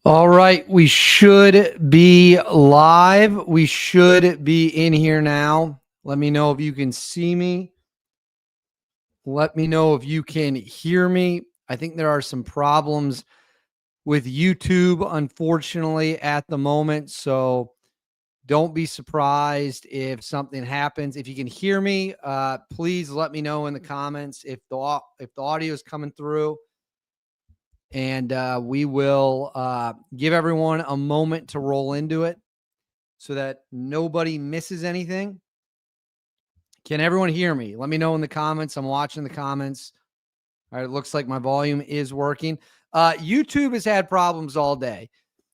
All right, we should be live. We should be in here now. Let me know if you can see me. Let me know if you can hear me. I think there are some problems with YouTube, unfortunately, at the moment. So don't be surprised if something happens. If you can hear me, please let me know in the comments if the audio is coming through. And we will give everyone a moment to roll into it so that nobody misses anything. Can everyone hear me? Let me know in the comments. I'm watching the comments. All right, it looks like my volume is working. YouTube has had problems all day.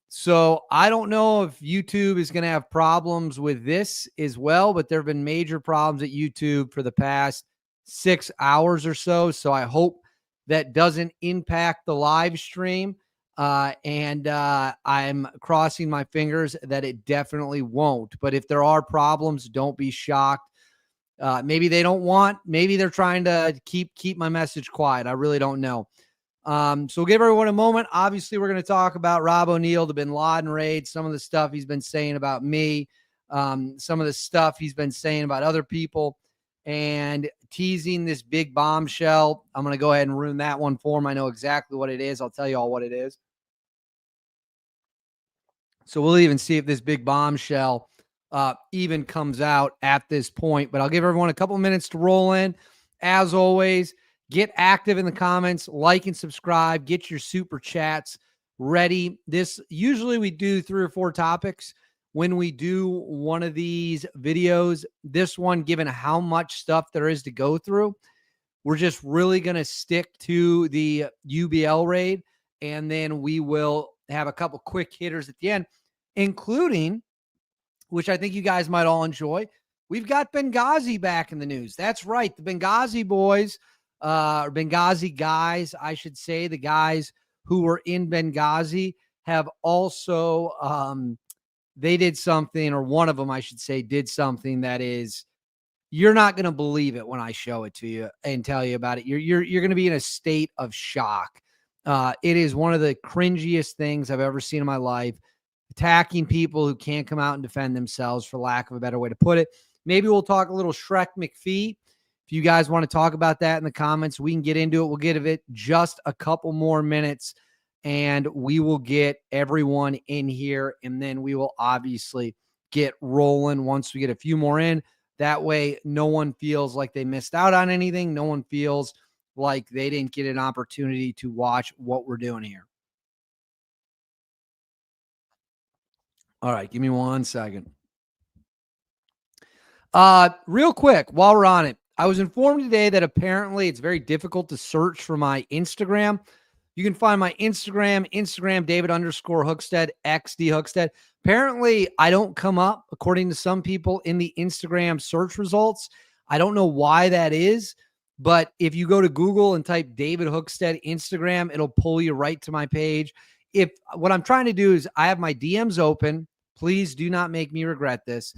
So I don't know if YouTube is going to have problems with this as well, but there have been major problems at YouTube for the past 6 hours or so. So I hope that doesn't impact the live stream. And I'm crossing my fingers that it definitely won't. But if there are problems, don't be shocked. Maybe they don't want, maybe they're trying to keep my message quiet. I really don't know. So we'll give everyone a moment. Obviously, we're going to talk about Rob O'Neill, the Bin Laden raid, some of the stuff he's been saying about me, some of the stuff he's been saying about other people, and teasing this big bombshell. I'm going to go ahead and ruin that one for him. I know exactly what it is. I'll tell you all what it is. So we'll even see if this big bombshell even comes out at this point. But I'll give everyone a couple of minutes to roll in. As always, get active in the comments, like and subscribe, get your super chats ready. Usually we do 3 or 4 topics when we do one of these videos. This one, given how much stuff there is to go through, we're just really going to stick to the UBL raid, and then we will have a couple quick hitters at the end, including, which I think you guys might all enjoy, we've got Benghazi back in the news. That's right. The Benghazi boys, or Benghazi guys, I should say, the guys who were in Benghazi have also, they did something, or one of them, I should say, did something that is, you're not going to believe it when I show it to you and tell you about it. You're going to be in a state of shock. It is one of the cringiest things I've ever seen in my life. Attacking people who can't come out and defend themselves, for lack of a better way to put it. Maybe we'll talk a little Shrek McPhee. If you guys want to talk about that in the comments, we can get into it. We'll give it just a couple more minutes, and we will get everyone in here, and then we will obviously get rolling once we get a few more in. That way, no one feels like they missed out on anything. No one feels like they didn't get an opportunity to watch what we're doing here. All right, give me 1 second. Real quick, while we're on it, I was informed today that apparently it's very difficult to search for my Instagram. You can find my Instagram, David _Hookstead, XD Hookstead. Apparently, I don't come up, according to some people, in the Instagram search results. I don't know why that is, but if you go to Google and type David Hookstead Instagram, it'll pull you right to my page. If what I'm trying to do is, I have my DMs open. Please do not make me regret this.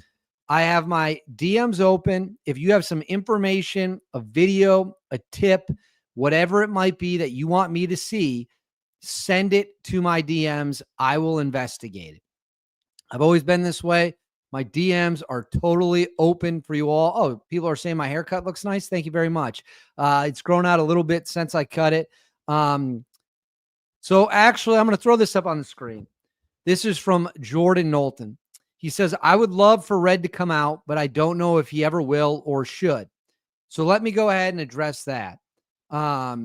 I have my DMs open. If you have some information, a video, a tip, whatever it might be that you want me to see, send it to my DMs. I will investigate it. I've always been this way. My DMs are totally open for you all. Oh, people are saying my haircut looks nice. Thank you very much. It's grown out a little bit since I cut it. So actually, I'm going to throw this up on the screen. This is from Jordan Knowlton. He says, I would love for Red to come out, but I don't know if he ever will or should. So let me go ahead and address that. Let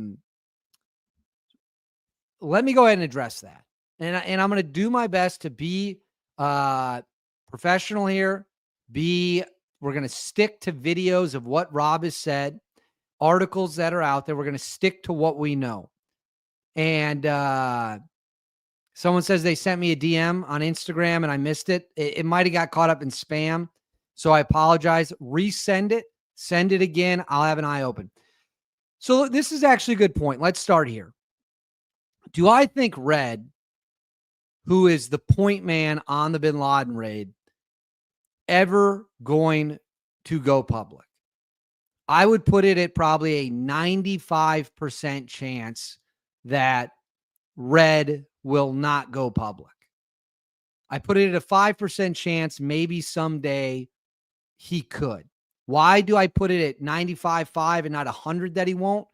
me go ahead and address that. And I'm going to do my best to be professional here. We're going to stick to videos of what Rob has said, articles that are out there. We're going to stick to what we know. And someone says they sent me a DM on Instagram and I missed it. It might have got caught up in spam. So I apologize. Resend it. Send it again. I'll have an eye open. So this is actually a good point. Let's start here. Do I think Red, who is the point man on the Bin Laden raid, ever going to go public? I would put it at probably a 95% chance that Red will not go public. I put it at a 5% chance. Maybe someday he could. Why do I put it at 95.5 and not 100 that he won't?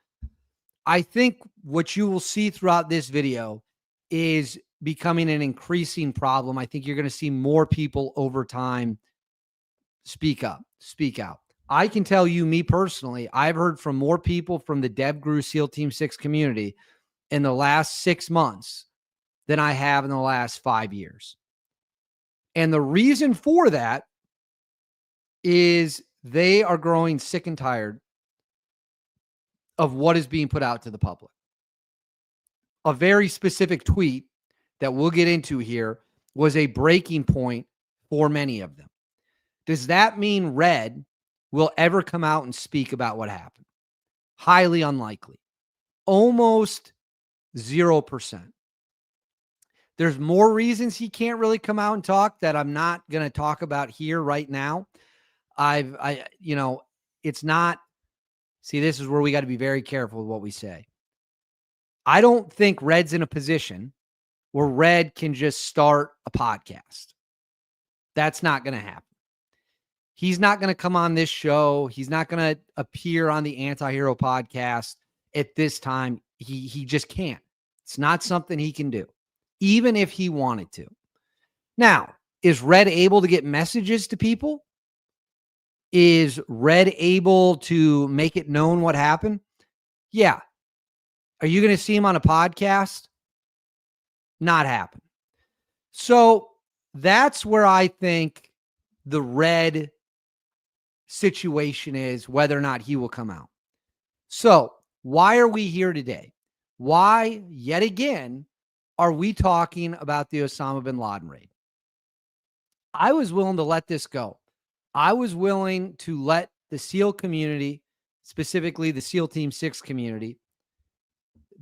I think what you will see throughout this video is becoming an increasing problem. I think you're going to see more people over time speak up, speak out. I can tell you, me personally, I've heard from more people from the Dev Gru SEAL Team 6 community in the last 6 months than I have in the last 5 years. And the reason for that is they are growing sick and tired of what is being put out to the public. A very specific tweet that we'll get into here was a breaking point for many of them. Does that mean Red will ever come out and speak about what happened? Highly unlikely. Almost 0%. There's more reasons he can't really come out and talk that I'm not going to talk about here right now. It's not, see, this is where we got to be very careful with what we say. I don't think Red's in a position where Red can just start a podcast. That's not going to happen. He's not going to come on this show. He's not going to appear on the Anti-Hero podcast at this time. He just can't. It's not something he can do, even if he wanted to. Now, is Red able to get messages to people? Is Red able to make it known what happened? Yeah. Are you going to see him on a podcast? Not happen. So that's where I think the Red situation is, whether or not he will come out. So why are we here today? Why, yet again, are we talking about the Osama Bin Laden raid? I was willing to let this go. I was willing to let the SEAL community, specifically the SEAL Team 6 community,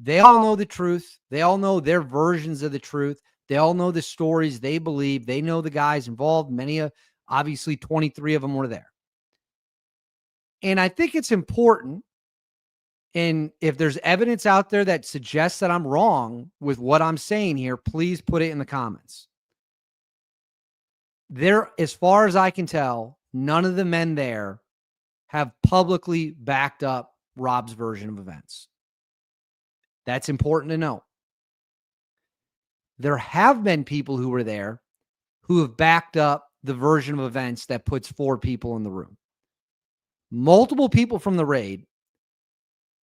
they all know the truth. They all know their versions of the truth. They all know the stories they believe. They know the guys involved. Obviously 23 of them were there. And I think it's important, and if there's evidence out there that suggests that I'm wrong with what I'm saying here, please put it in the comments. There, as far as I can tell, none of the men there have publicly backed up Rob's version of events. That's important to know. There have been people who were there who have backed up the version of events that puts 4 people in the room. Multiple people from the raid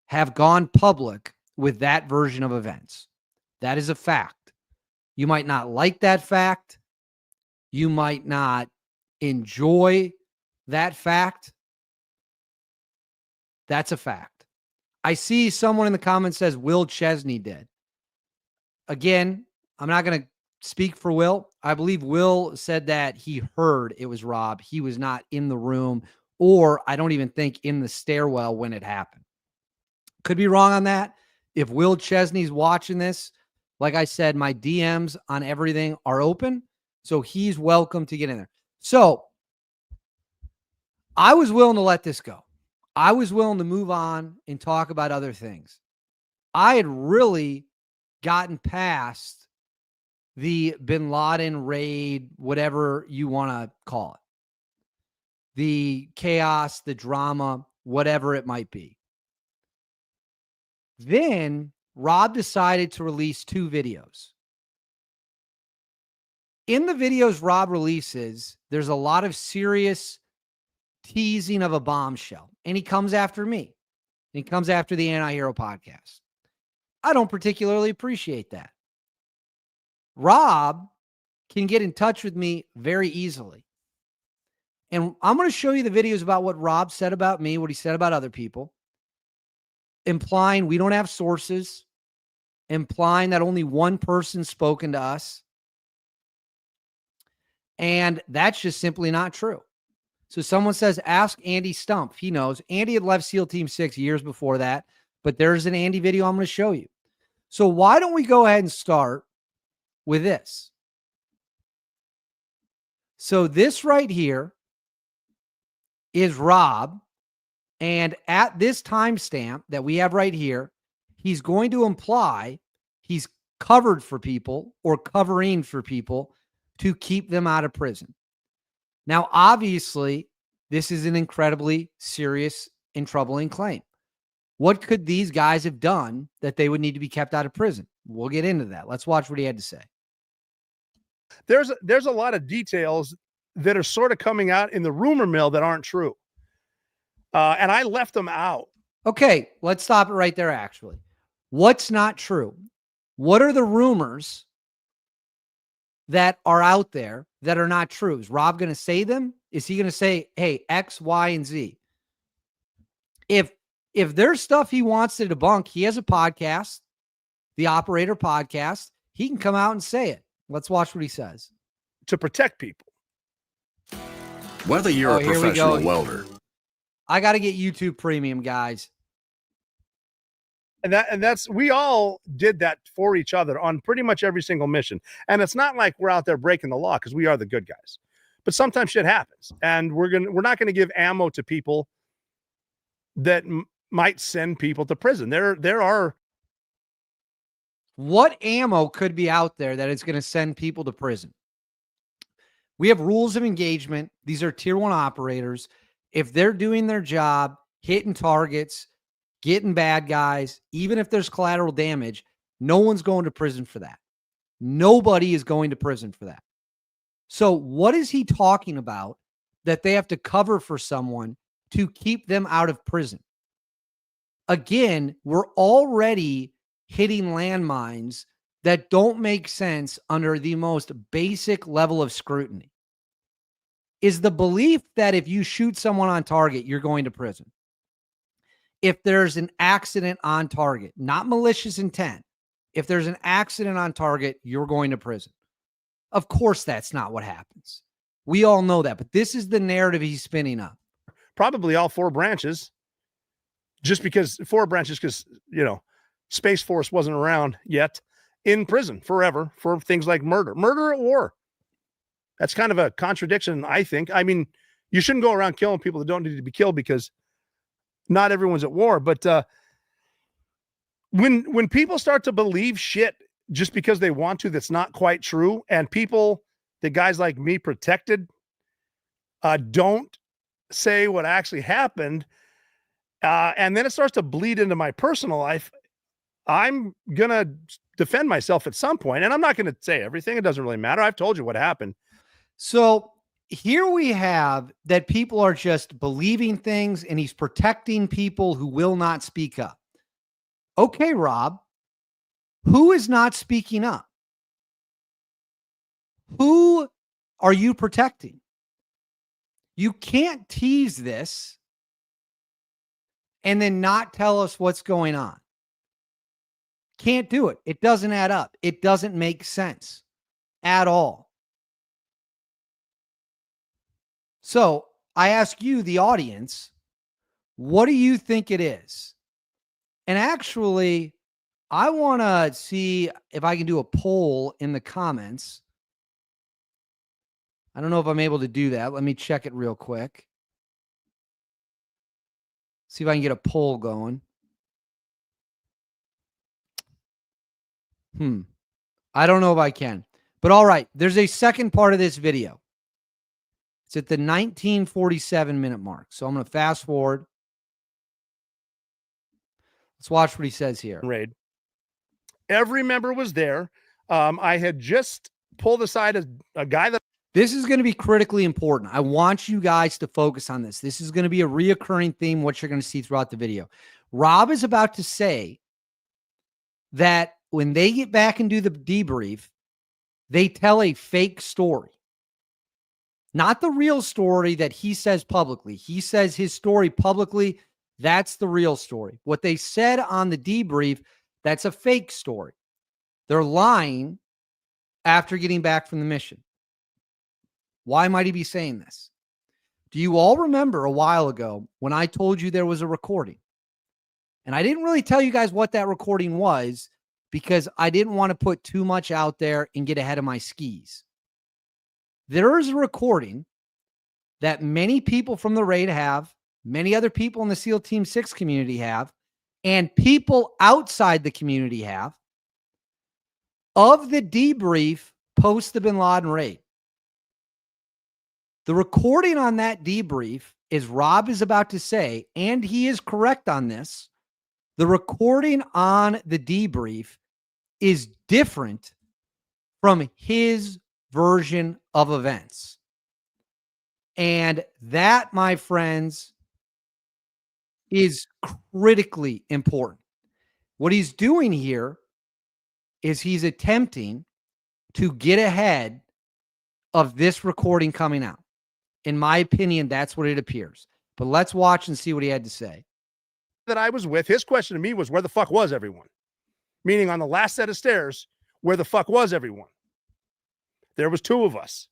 have gone public with that version of events. That is a fact. You might not like that fact. You might not enjoy that fact. That's a fact. I see someone in the comments says Will Chesney did. Again, I'm not going to speak for Will. I believe Will said that he heard it was Rob. He was not in the room, or I don't even think in the stairwell when it happened. Could be wrong on that. If Will Chesney's watching this, like I said, my DMs on everything are open, so he's welcome to get in there. So I was willing to let this go. I was willing to move on and talk about other things. I had really gotten past the Bin Laden raid, whatever you want to call it. The chaos, the drama, whatever it might be. Then Rob decided to release 2 videos. In the videos Rob releases, there's a lot of serious teasing of a bombshell. And he comes after me. He comes after the Anti-Hero podcast. I don't particularly appreciate that. Rob can get in touch with me very easily. And I'm going to show you the videos about what Rob said about me, what he said about other people, implying we don't have sources, implying that only one person's spoken to us. And that's just simply not true. So someone says, ask Andy Stump. He knows. Andy had left SEAL Team 6 years before that, but there's an Andy video I'm going to show you. So why don't we go ahead and start with this? So this right here is Rob. And at this timestamp that we have right here, he's going to imply he's covered for people or covering for people to keep them out of prison. Now, obviously, this is an incredibly serious and troubling claim. What could these guys have done that they would need to be kept out of prison? We'll get into that. Let's watch what he had to say. There's a lot of details that are sort of coming out in the rumor mill that aren't true. And I left them out. Okay, let's stop it right there, actually. What's not true? What are the rumors that are out there that are not true? Is Rob going to say them? Is he going to say, hey, X, Y, and Z? If there's stuff he wants to debunk, he has a podcast, the Operator Podcast. He can come out and say it. Let's watch what he says. To protect people. Whether you're a professional welder. I got to get YouTube Premium, guys. And that's, we all did that for each other on pretty much every single mission. And it's not like we're out there breaking the law because we are the good guys. But sometimes shit happens. And we're not going to give ammo to people that might send people to prison. There are. What ammo could be out there that is going to send people to prison? We have rules of engagement. These are tier 1 operators. If they're doing their job, hitting targets, getting bad guys, even if there's collateral damage, no one's going to prison for that. Nobody is going to prison for that. So what is he talking about that they have to cover for someone to keep them out of prison? Again, we're already hitting landmines that don't make sense under the most basic level of scrutiny. Is the belief that if you shoot someone on target, you're going to prison? If there's an accident on target, not malicious intent, if there's an accident on target, you're going to prison. Of course, that's not what happens. We all know that, but this is the narrative he's spinning up. Probably all 4 branches, just because 4 branches, because, Space Force wasn't around yet, in prison forever for things like murder at war. That's kind of a contradiction, I think. I mean, you shouldn't go around killing people that don't need to be killed because not everyone's at war. But when people start to believe shit just because they want to, that's not quite true, and people, the guys like me protected, don't say what actually happened, and then it starts to bleed into my personal life, I'm going to defend myself at some point, and I'm not going to say everything. It doesn't really matter. I've told you what happened. So here we have that people are just believing things, and he's protecting people who will not speak up. Okay, Rob, who is not speaking up? Who are you protecting? You can't tease this and then not tell us what's going on. Can't do it. It doesn't add up. It doesn't make sense at all. So I ask you, the audience, what do you think it is? And actually, I want to see if I can do a poll in the comments. I don't know if I'm able to do that. Let me check it real quick. See if I can get a poll going. I don't know if I can. But all right, there's a second part of this video. It's at the 1947-minute mark. So I'm going to fast forward. Let's watch what he says here. Raid. Every member was there. I had just pulled aside a guy that... This is going to be critically important. I want you guys to focus on this. This is going to be a reoccurring theme, what you're going to see throughout the video. Rob is about to say that when they get back and do the debrief, they tell a fake story. Not the real story that he says publicly. He says his story publicly. That's the real story. What they said on the debrief, that's a fake story. They're lying after getting back from the mission. Why might he be saying this? Do you all remember a while ago when I told you there was a recording? And I didn't really tell you guys what that recording was because I didn't want to put too much out there and get ahead of my skis. There is a recording that many people from the raid have, many other people in the SEAL Team 6 community have, and people outside the community have, of the debrief post the Bin Laden raid. The recording on that debrief is Rob is about to say, and he is correct on this, the recording on the debrief is different from his version of events. And that, my friends, is critically important. What he's doing here is he's attempting to get ahead of this recording coming out. In my opinion, that's what it appears. But let's watch and see what he had to say. That I was with, his question to me was, where the fuck was everyone? Meaning on the last set of stairs, where the fuck was everyone? There was two of us.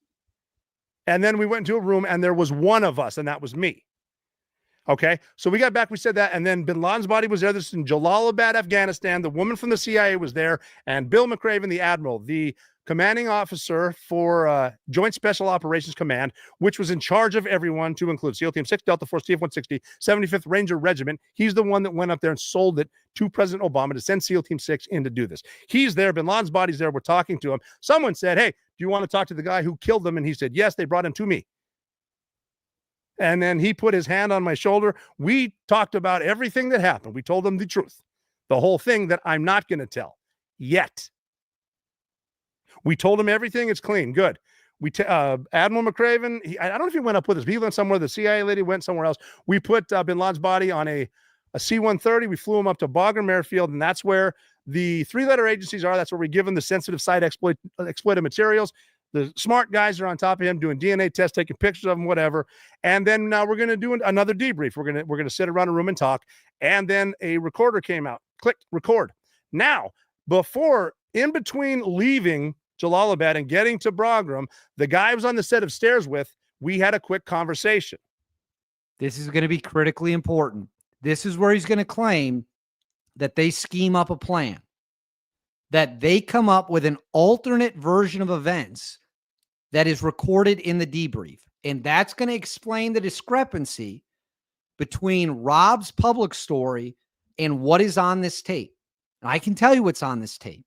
And then we went into a room and there was one of us, and that was me. Okay, so we got back, we said that, and then Bin Laden's body was there. This is in Jalalabad, Afghanistan. The woman from the CIA was there, and Bill McRaven, the admiral, the commanding officer for Joint Special Operations Command, which was in charge of everyone, to include SEAL Team 6, Delta Force, TF-160, 75th Ranger Regiment. He's the one that went up there and sold it to President Obama to send SEAL Team 6 in to do this. He's there. Bin Laden's body's there. We're talking to him. Someone said, hey, do you want to talk to the guy who killed them? And he said, yes. They brought him to me. And then he put his hand on my shoulder. We talked about everything that happened. We told him the truth, the whole thing that I'm not going to tell yet. We told him everything. It's clean. Good. Admiral McRaven, I don't know if he went up with us. He went somewhere. The CIA lady went somewhere else. We put Bin Laden's body on a C-130. We flew him up to Bagram Airfield, and that's where the three-letter agencies are. That's where we give him the sensitive site exploited materials. The smart guys are on top of him doing DNA tests, taking pictures of him, whatever. And then now we're going to do another debrief. We're going to sit around a room and talk. And then a recorder came out. Click record. Now, in between leaving Jalalabad and getting to Bagram, the guy I was on the set of stairs with, we had a quick conversation. This is going to be critically important. This is where he's going to claim that they scheme up a plan, that they come up with an alternate version of events that is recorded in the debrief. And that's going to explain the discrepancy between Rob's public story and what is on this tape. And I can tell you what's on this tape.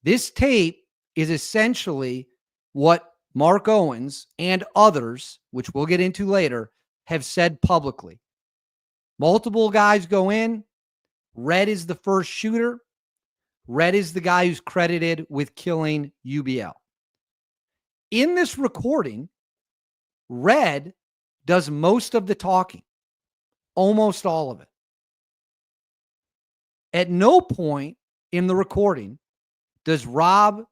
This tape is essentially what Mark Owens and others, which we'll get into later, have said publicly. Multiple guys go in. Red is the first shooter. Red is the guy who's credited with killing UBL. In this recording, Red does most of the talking, almost all of it. At no point in the recording does Rob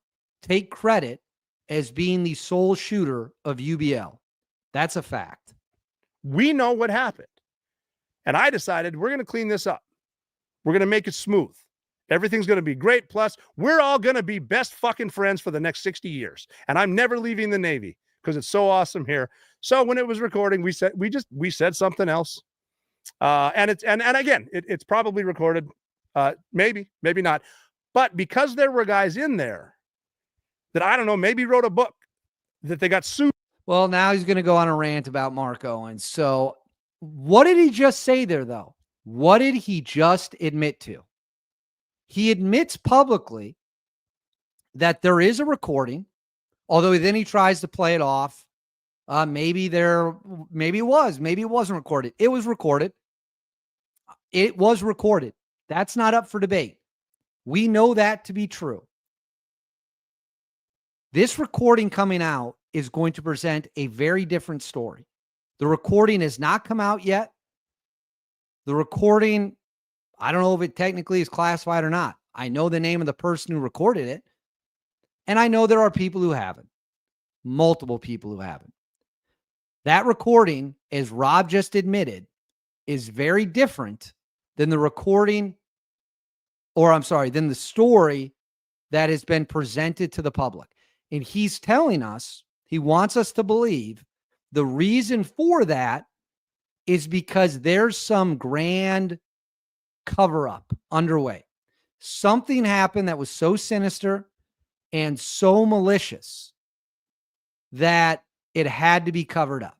take credit as being the sole shooter of UBL. That's a fact. We know what happened. And I decided we're going to clean this up. We're going to make it smooth. Everything's going to be great. Plus, we're all going to be best fucking friends for the next 60 years. And I'm never leaving the Navy because it's so awesome here. So when it was recording, we said something else. And again, it's probably recorded. Maybe not. But because there were guys in there that, I don't know, maybe wrote a book that they got sued. Well, now he's going to go on a rant about Mark Owens. So what did he just say there, though? What did he just admit to? He admits publicly that there is a recording, although then he tries to play it off. Maybe it wasn't recorded. It was recorded. It was recorded. That's not up for debate. We know that to be true. This recording coming out is going to present a very different story. The recording has not come out yet. The recording, I don't know if it technically is classified or not. I know the name of the person who recorded it, and I know there are people who haven't. Multiple people who haven't. That recording, as Rob just admitted, is very different than the recording, than the story that has been presented to the public. And he's telling us, he wants us to believe the reason for that is because there's some grand cover-up underway. Something happened that was so sinister and so malicious that it had to be covered up.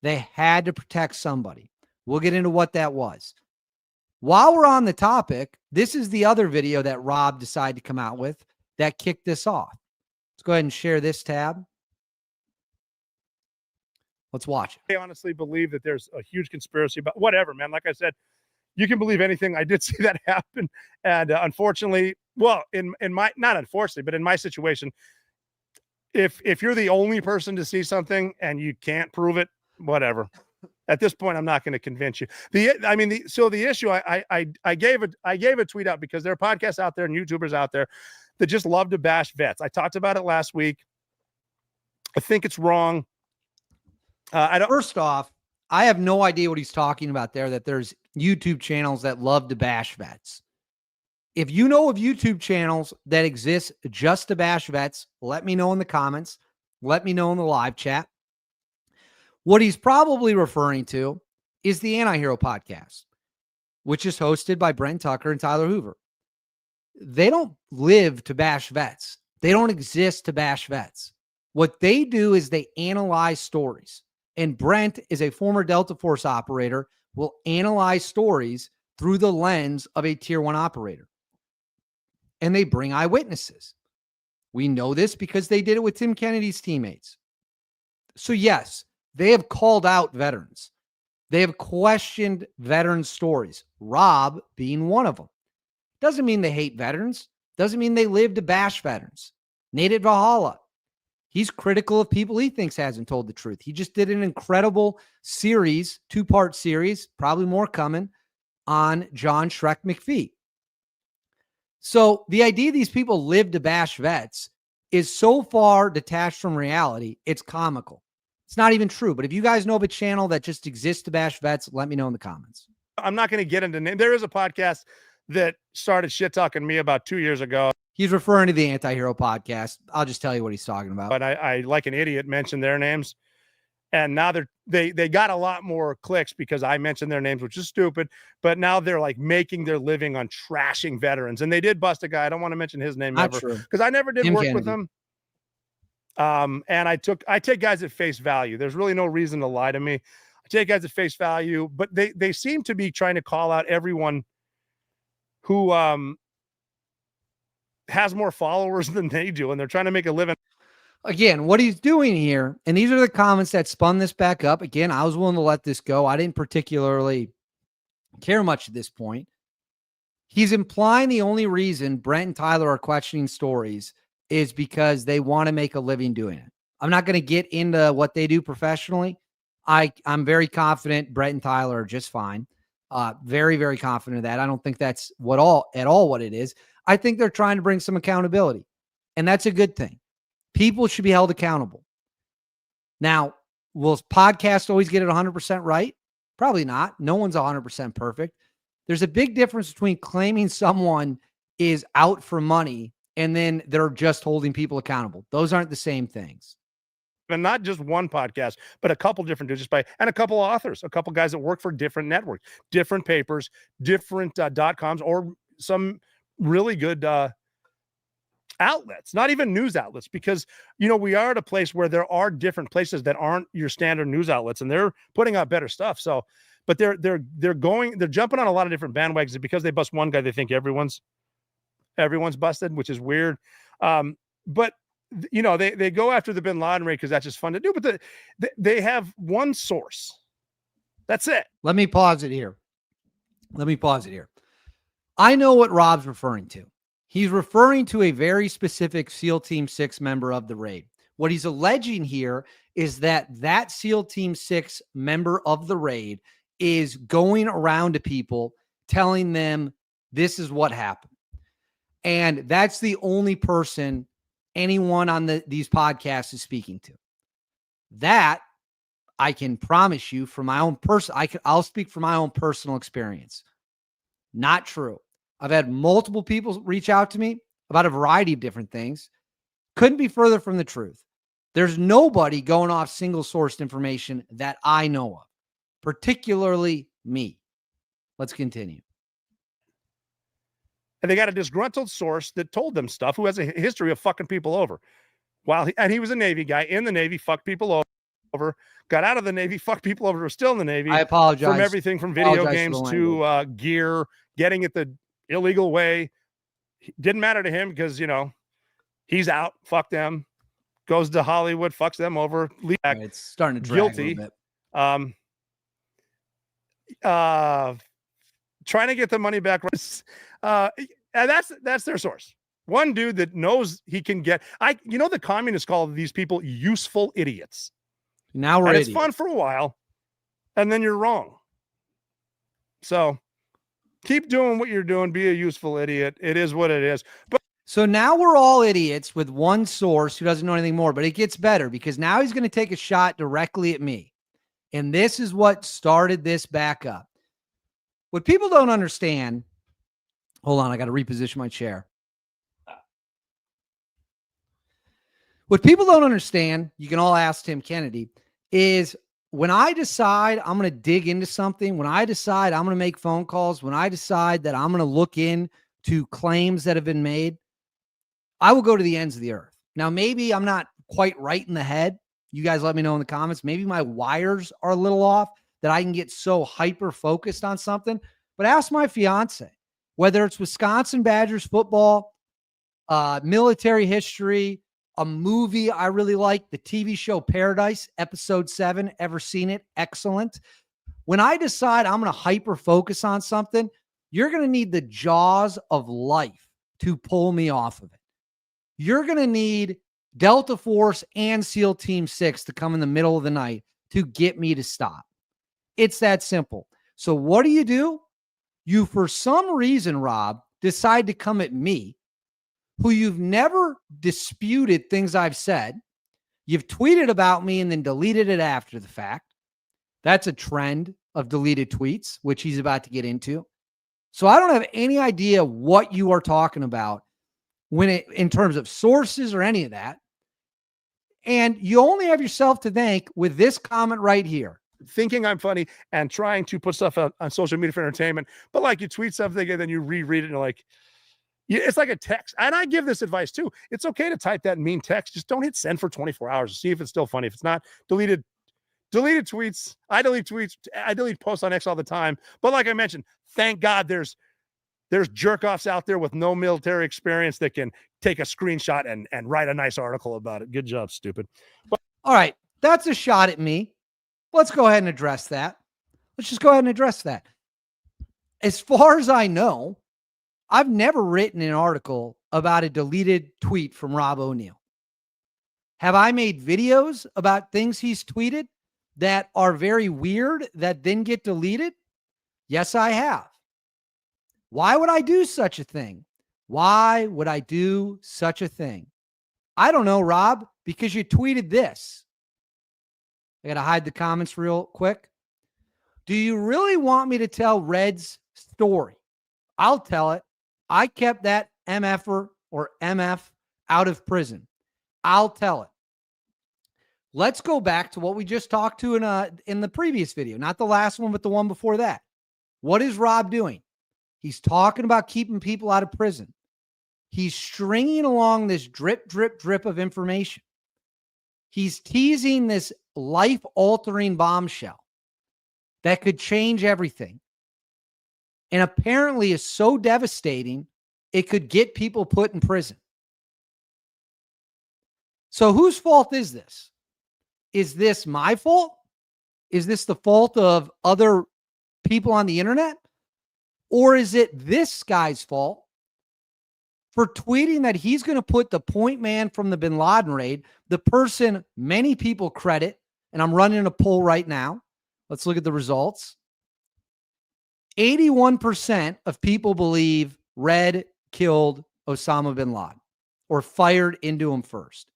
They had to protect somebody. We'll get into what that was. While we're on the topic, this is the other video that Rob decided to come out with. that kicked this off. Let's go ahead and share this tab. Let's watch it. I honestly believe that there's a huge conspiracy about whatever, man. Like I said, you can believe anything. I did see that happen. And unfortunately, well, in my, not unfortunately, but in my situation, if you're the only person to see something and you can't prove it, whatever. At this point, I'm not going to convince you. So the issue, I gave a tweet out because there are podcasts out there and YouTubers out there that just love to bash vets. I talked about it last week. I think it's wrong. First off, I have no idea what he's talking about there, that there's YouTube channels that love to bash vets. If you know of YouTube channels that exist just to bash vets, let me know in the comments. Let me know in the live chat. What he's probably referring to is the Anti-Hero podcast, which is hosted by Brent Tucker and Tyler Hoover. They don't live to bash vets. They don't exist to bash vets. What they do is they analyze stories. And Brent is a former Delta Force operator, will analyze stories through the lens of a tier 1 operator. And they bring eyewitnesses. We know this because they did it with Tim Kennedy's teammates. So yes, they have called out veterans. They have questioned veteran stories, Rob being one of them. Doesn't mean they hate veterans. Doesn't mean they live to bash veterans. Nate at Valhalla, he's critical of people he thinks hasn't told the truth. He just did an incredible series, 2-part series, probably more coming, on John Shrek McPhee. So the idea these people live to bash vets is so far detached from reality, it's comical. It's not even true. But if you guys know of a channel that just exists to bash vets, let me know in the comments. I'm not going to get into name. There is a podcast that started shit talking me about 2 years ago. He's referring to the Anti-Hero podcast. I'll just tell you what he's talking about. But I like an idiot, mentioned their names. And now they got a lot more clicks because I mentioned their names, which is stupid. But now they're like making their living on trashing veterans. And they did bust a guy. I don't want to mention his name ever because I never did work with him. And I take guys at face value. There's really no reason to lie to me. I take guys at face value, but they seem to be trying to call out everyone who has more followers than they do, and they're trying to make a living. Again, what he's doing here, and these are the comments that spun this back up. Again, I was willing to let this go. I didn't particularly care much at this point. He's implying the only reason Brent and Tyler are questioning stories is because they want to make a living doing it. I'm not going to get into what they do professionally. I'm very confident Brent and Tyler are just fine. Very, very confident of that. I don't think that's at all what it is. I think they're trying to bring some accountability, and that's a good thing. People should be held accountable. Now, will podcasts always get it 100% right? Probably not. No one's 100% perfect. There's a big difference between claiming someone is out for money and then they're just holding people accountable. Those aren't the same things. And not just one podcast, but a couple different dudes, and a couple authors, a couple guys that work for different networks, different papers, different .coms, or some really good outlets, not even news outlets, because, we are at a place where there are different places that aren't your standard news outlets, and they're putting out better stuff. So, but they're jumping on a lot of different bandwagons because they bust one guy. They think everyone's busted, which is weird. But they go after the Bin Laden raid because that's just fun to do, but they have one source. That's it. Let me pause it here. I know what Rob's referring to. He's referring to a very specific SEAL Team 6 member of the raid. What he's alleging here is that SEAL Team 6 member of the raid is going around to people telling them this is what happened. And that's the only person anyone on these podcasts is speaking to. That I can promise you from my own I'll speak from my own personal experience. Not true. I've had multiple people reach out to me about a variety of different things. Couldn't be further from the truth. There's nobody going off single sourced information that I know of, particularly me. Let's continue. And they got a disgruntled source that told them stuff who has a history of fucking people over. And he was a Navy guy in the Navy, fucked people over, got out of the Navy, fucked people over, was still in the Navy. I apologize. From everything from video games to gear, getting it the illegal way. It didn't matter to him because, He's out. Fuck them. Goes to Hollywood. Fucks them over. Right, it's starting to drag guilty. a little bit. Trying to get the money back. And that's their source. One dude that knows he can get. The communists call these people useful idiots. Now we're it's fun for a while, and then you're wrong. So keep doing what you're doing. Be a useful idiot. It is what it is. But so now we're all idiots with one source who doesn't know anything more, but it gets better because now he's going to take a shot directly at me. And this is what started this back up. What people don't understand, hold on, I got to reposition my chair. What people don't understand, you can all ask Tim Kennedy, is when I decide I'm going to dig into something, when I decide I'm going to make phone calls, when I decide that I'm going to look into claims that have been made, I will go to the ends of the earth. Now, maybe I'm not quite right in the head. You guys let me know in the comments. Maybe my wires are a little off that I can get so hyper focused on something. But ask my fiance, whether it's Wisconsin Badgers football, military history, a movie I really like, the TV show Paradise, episode 7. Ever seen it? Excellent. When I decide I'm going to hyper focus on something, you're going to need the jaws of life to pull me off of it. You're going to need Delta Force and SEAL Team 6 to come in the middle of the night to get me to stop. It's that simple. So what do? You, for some reason, Rob, decide to come at me, who you've never disputed things I've said. You've tweeted about me and then deleted it after the fact. That's a trend of deleted tweets, which he's about to get into. So I don't have any idea what you are talking about in terms of sources or any of that. And you only have yourself to thank with this comment right here. Thinking I'm funny and trying to put stuff on social media for entertainment, but like you tweet something and then you reread it and you're like, it's like a text. And I give this advice too. It's okay to type that mean text. Just don't hit send for 24 hours to see if it's still funny. If it's not, deleted tweets. I delete tweets. I delete posts on X all the time. But like I mentioned, thank God there's jerk offs out there with no military experience that can take a screenshot and write a nice article about it. Good job, stupid. But all right, that's a shot at me. Let's go ahead and address that. Let's just go ahead and address that. As far as I know, I've never written an article about a deleted tweet from Rob O'Neill. Have I made videos about things he's tweeted that are very weird that then get deleted? Yes, I have. Why would I do such a thing? Why would I do such a thing? I don't know, Rob, because you tweeted this. I got to hide the comments real quick. Do you really want me to tell Red's story? I'll tell it. I kept that MFer or MF out of prison. I'll tell it. Let's go back to what we just talked to in the previous video, not the last one, but the one before that. What is Rob doing? He's talking about keeping people out of prison. He's stringing along this drip, drip, drip of information. He's teasing this life-altering bombshell that could change everything. And apparently is so devastating, it could get people put in prison. So whose fault is this? Is this my fault? Is this the fault of other people on the internet? Or is it this guy's fault for tweeting that he's going to put the point man from the Bin Laden raid, the person many people credit, and I'm running a poll right now. Let's look at the results. 81% of people believe Red killed Osama Bin Laden or fired into him first.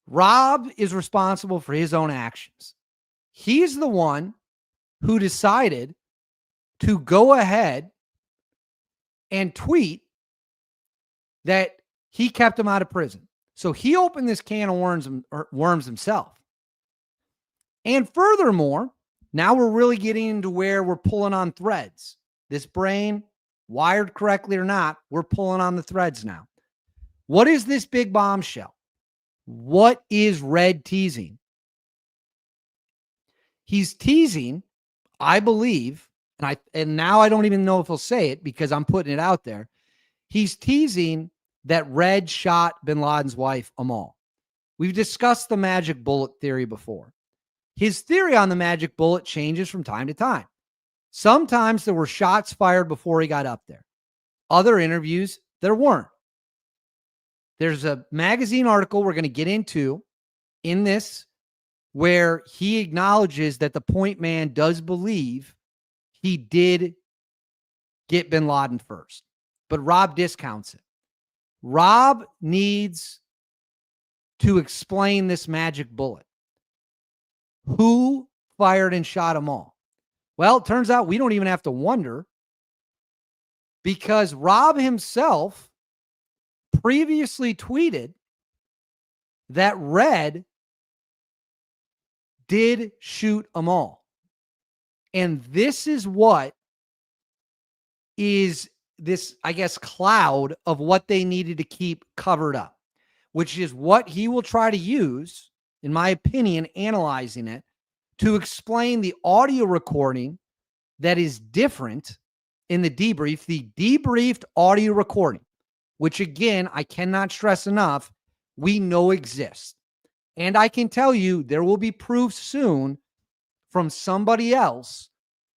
Rob is responsible for his own actions. He's the one who decided to go ahead and tweet that he kept him out of prison. So he opened this can of worms himself. And furthermore, now we're really getting into where we're pulling on threads. This brain, wired correctly or not, we're pulling on the threads now. What is this big bombshell? What is Red teasing? He's teasing, I believe, and now I don't even know if he'll say it because I'm putting it out there. He's teasing that Red shot Bin Laden's wife, Amal. We've discussed the magic bullet theory before. His theory on the magic bullet changes from time to time. Sometimes there were shots fired before he got up there. Other interviews, there weren't. There's a magazine article we're going to get into in this where he acknowledges that the point man does believe he did get Bin Laden first, but Rob discounts it. Rob needs to explain this magic bullet. Who fired and shot them all? Well, it turns out we don't even have to wonder, because Rob himself previously tweeted that Red did shoot them all. And this is what is this, I guess, cloud of what they needed to keep covered up, which is what he will try to use, in my opinion, analyzing it, to explain the audio recording that is different in the debriefed audio recording, which, again, I cannot stress enough, we know exists. And I can tell you there will be proof soon from somebody else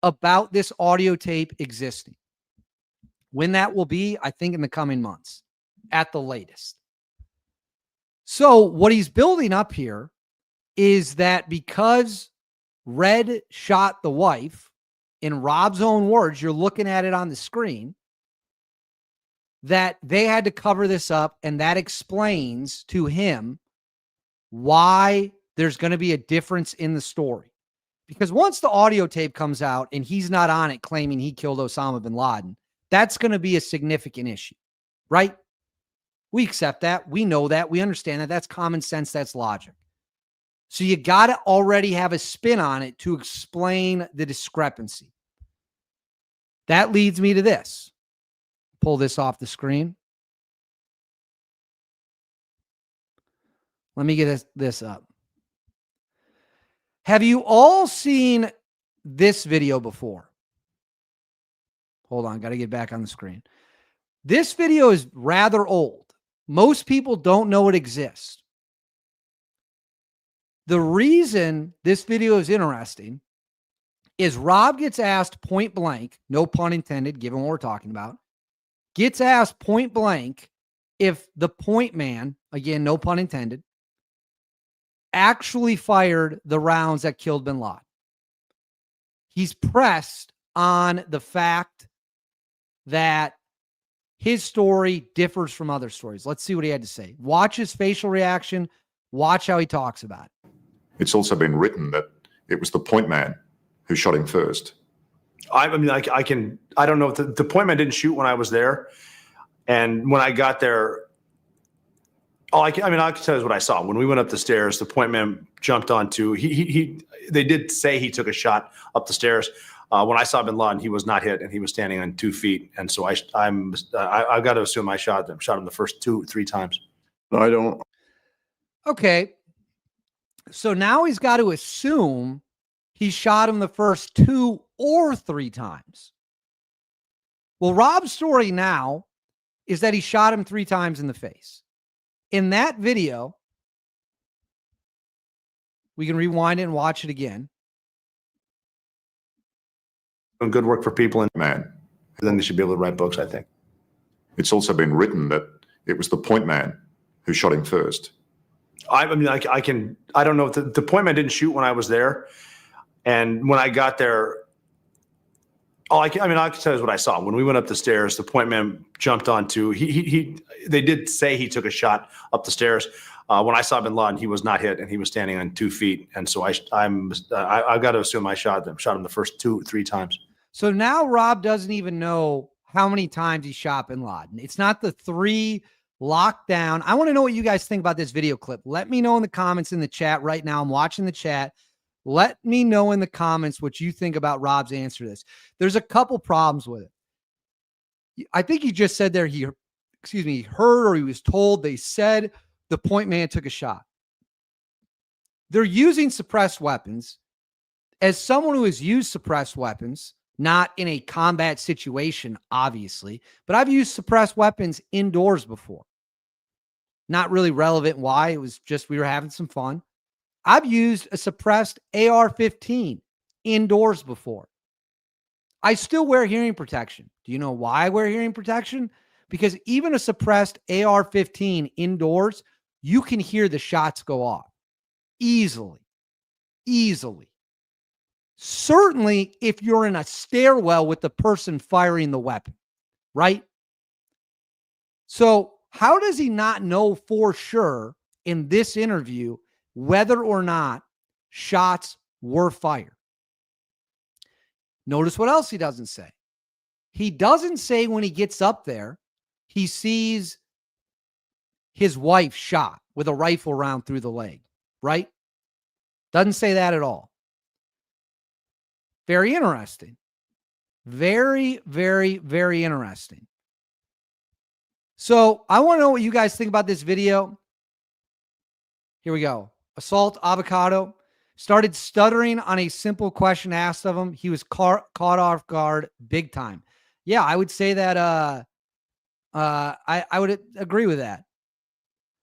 about this audio tape existing. When that will be, I think in the coming months at the latest. So what he's building up here is that because Red shot the wife, in Rob's own words, you're looking at it on the screen, that they had to cover this up, and that explains to him why there's going to be a difference in the story. Because once the audio tape comes out and he's not on it claiming he killed Osama bin Laden, that's going to be a significant issue, right? We accept that. We know that. We understand that. That's common sense. That's logic. So you got to already have a spin on it to explain the discrepancy. That leads me to this. Pull this off the screen. Let me get this up. Have you all seen this video before? Hold on, got to get back on the screen. This video is rather old. Most people don't know it exists. The reason this video is interesting is Rob gets asked point blank, no pun intended, given what we're talking about, gets asked point blank if the point man, again, no pun intended, actually fired the rounds that killed Bin Laden. He's pressed on the fact that his story differs from other stories. Let's see what he had to say. Watch his facial reaction. Watch how he talks about it. It's also been written that it was the point man who shot him first. I don't know if the point man didn't shoot when I was there. And when I got there, I can tell you what I saw. When we went up the stairs, the point man jumped onto, they did say he took a shot up the stairs. When I saw Bin Laden, he was not hit, and he was standing on 2 feet. And so I've got to assume I shot him the first 2-3 times. I don't. Okay. So now he's got to assume he shot him the first 2 or 3 times. Well, Rob's story now is that he shot him 3 times in the face. In that video, we can rewind it and watch it again. Doing good work for people, and Man. then they should be able to write books, I think. It's also been written that it was the point man who shot him first. I don't know if the point man didn't shoot when I was there. And when I got there, I can tell you what I saw. When we went up the stairs, the point man jumped onto, they did say he took a shot up the stairs. When I saw Bin Laden, he was not hit, and he was standing on 2 feet. And so I've got to assume I shot him the first 2-3 times. So now Rob doesn't even know how many times he shot Bin Laden. It's not the 3 lockdown. I want to know what you guys think about this video clip. Let me know in the comments in the chat right now. I'm watching the chat. Let me know in the comments what you think about Rob's answer to this. There's a couple problems with it. I think he just said there he heard or he was told they said the point man took a shot. They're using suppressed weapons. As someone who has used suppressed weapons, not in a combat situation, obviously, but I've used suppressed weapons indoors before. Not really relevant why. It was just we were having some fun. I've used a suppressed AR-15 indoors before. I still wear hearing protection. Do you know why I wear hearing protection? Because even a suppressed AR-15 indoors, you can hear the shots go off easily. Certainly if you're in a stairwell with the person firing the weapon, right? So how does he not know for sure in this interview whether or not shots were fired? Notice what else he doesn't say. He doesn't say when he gets up there, he sees his wife shot with a rifle round through the leg, right? Doesn't say that at all. Very interesting. Very, very, very interesting. So I want to know what you guys think about this video. Here we go. Assault avocado started stuttering on a simple question asked of him. He was caught off guard big time. Yeah, I would say that I would agree with that.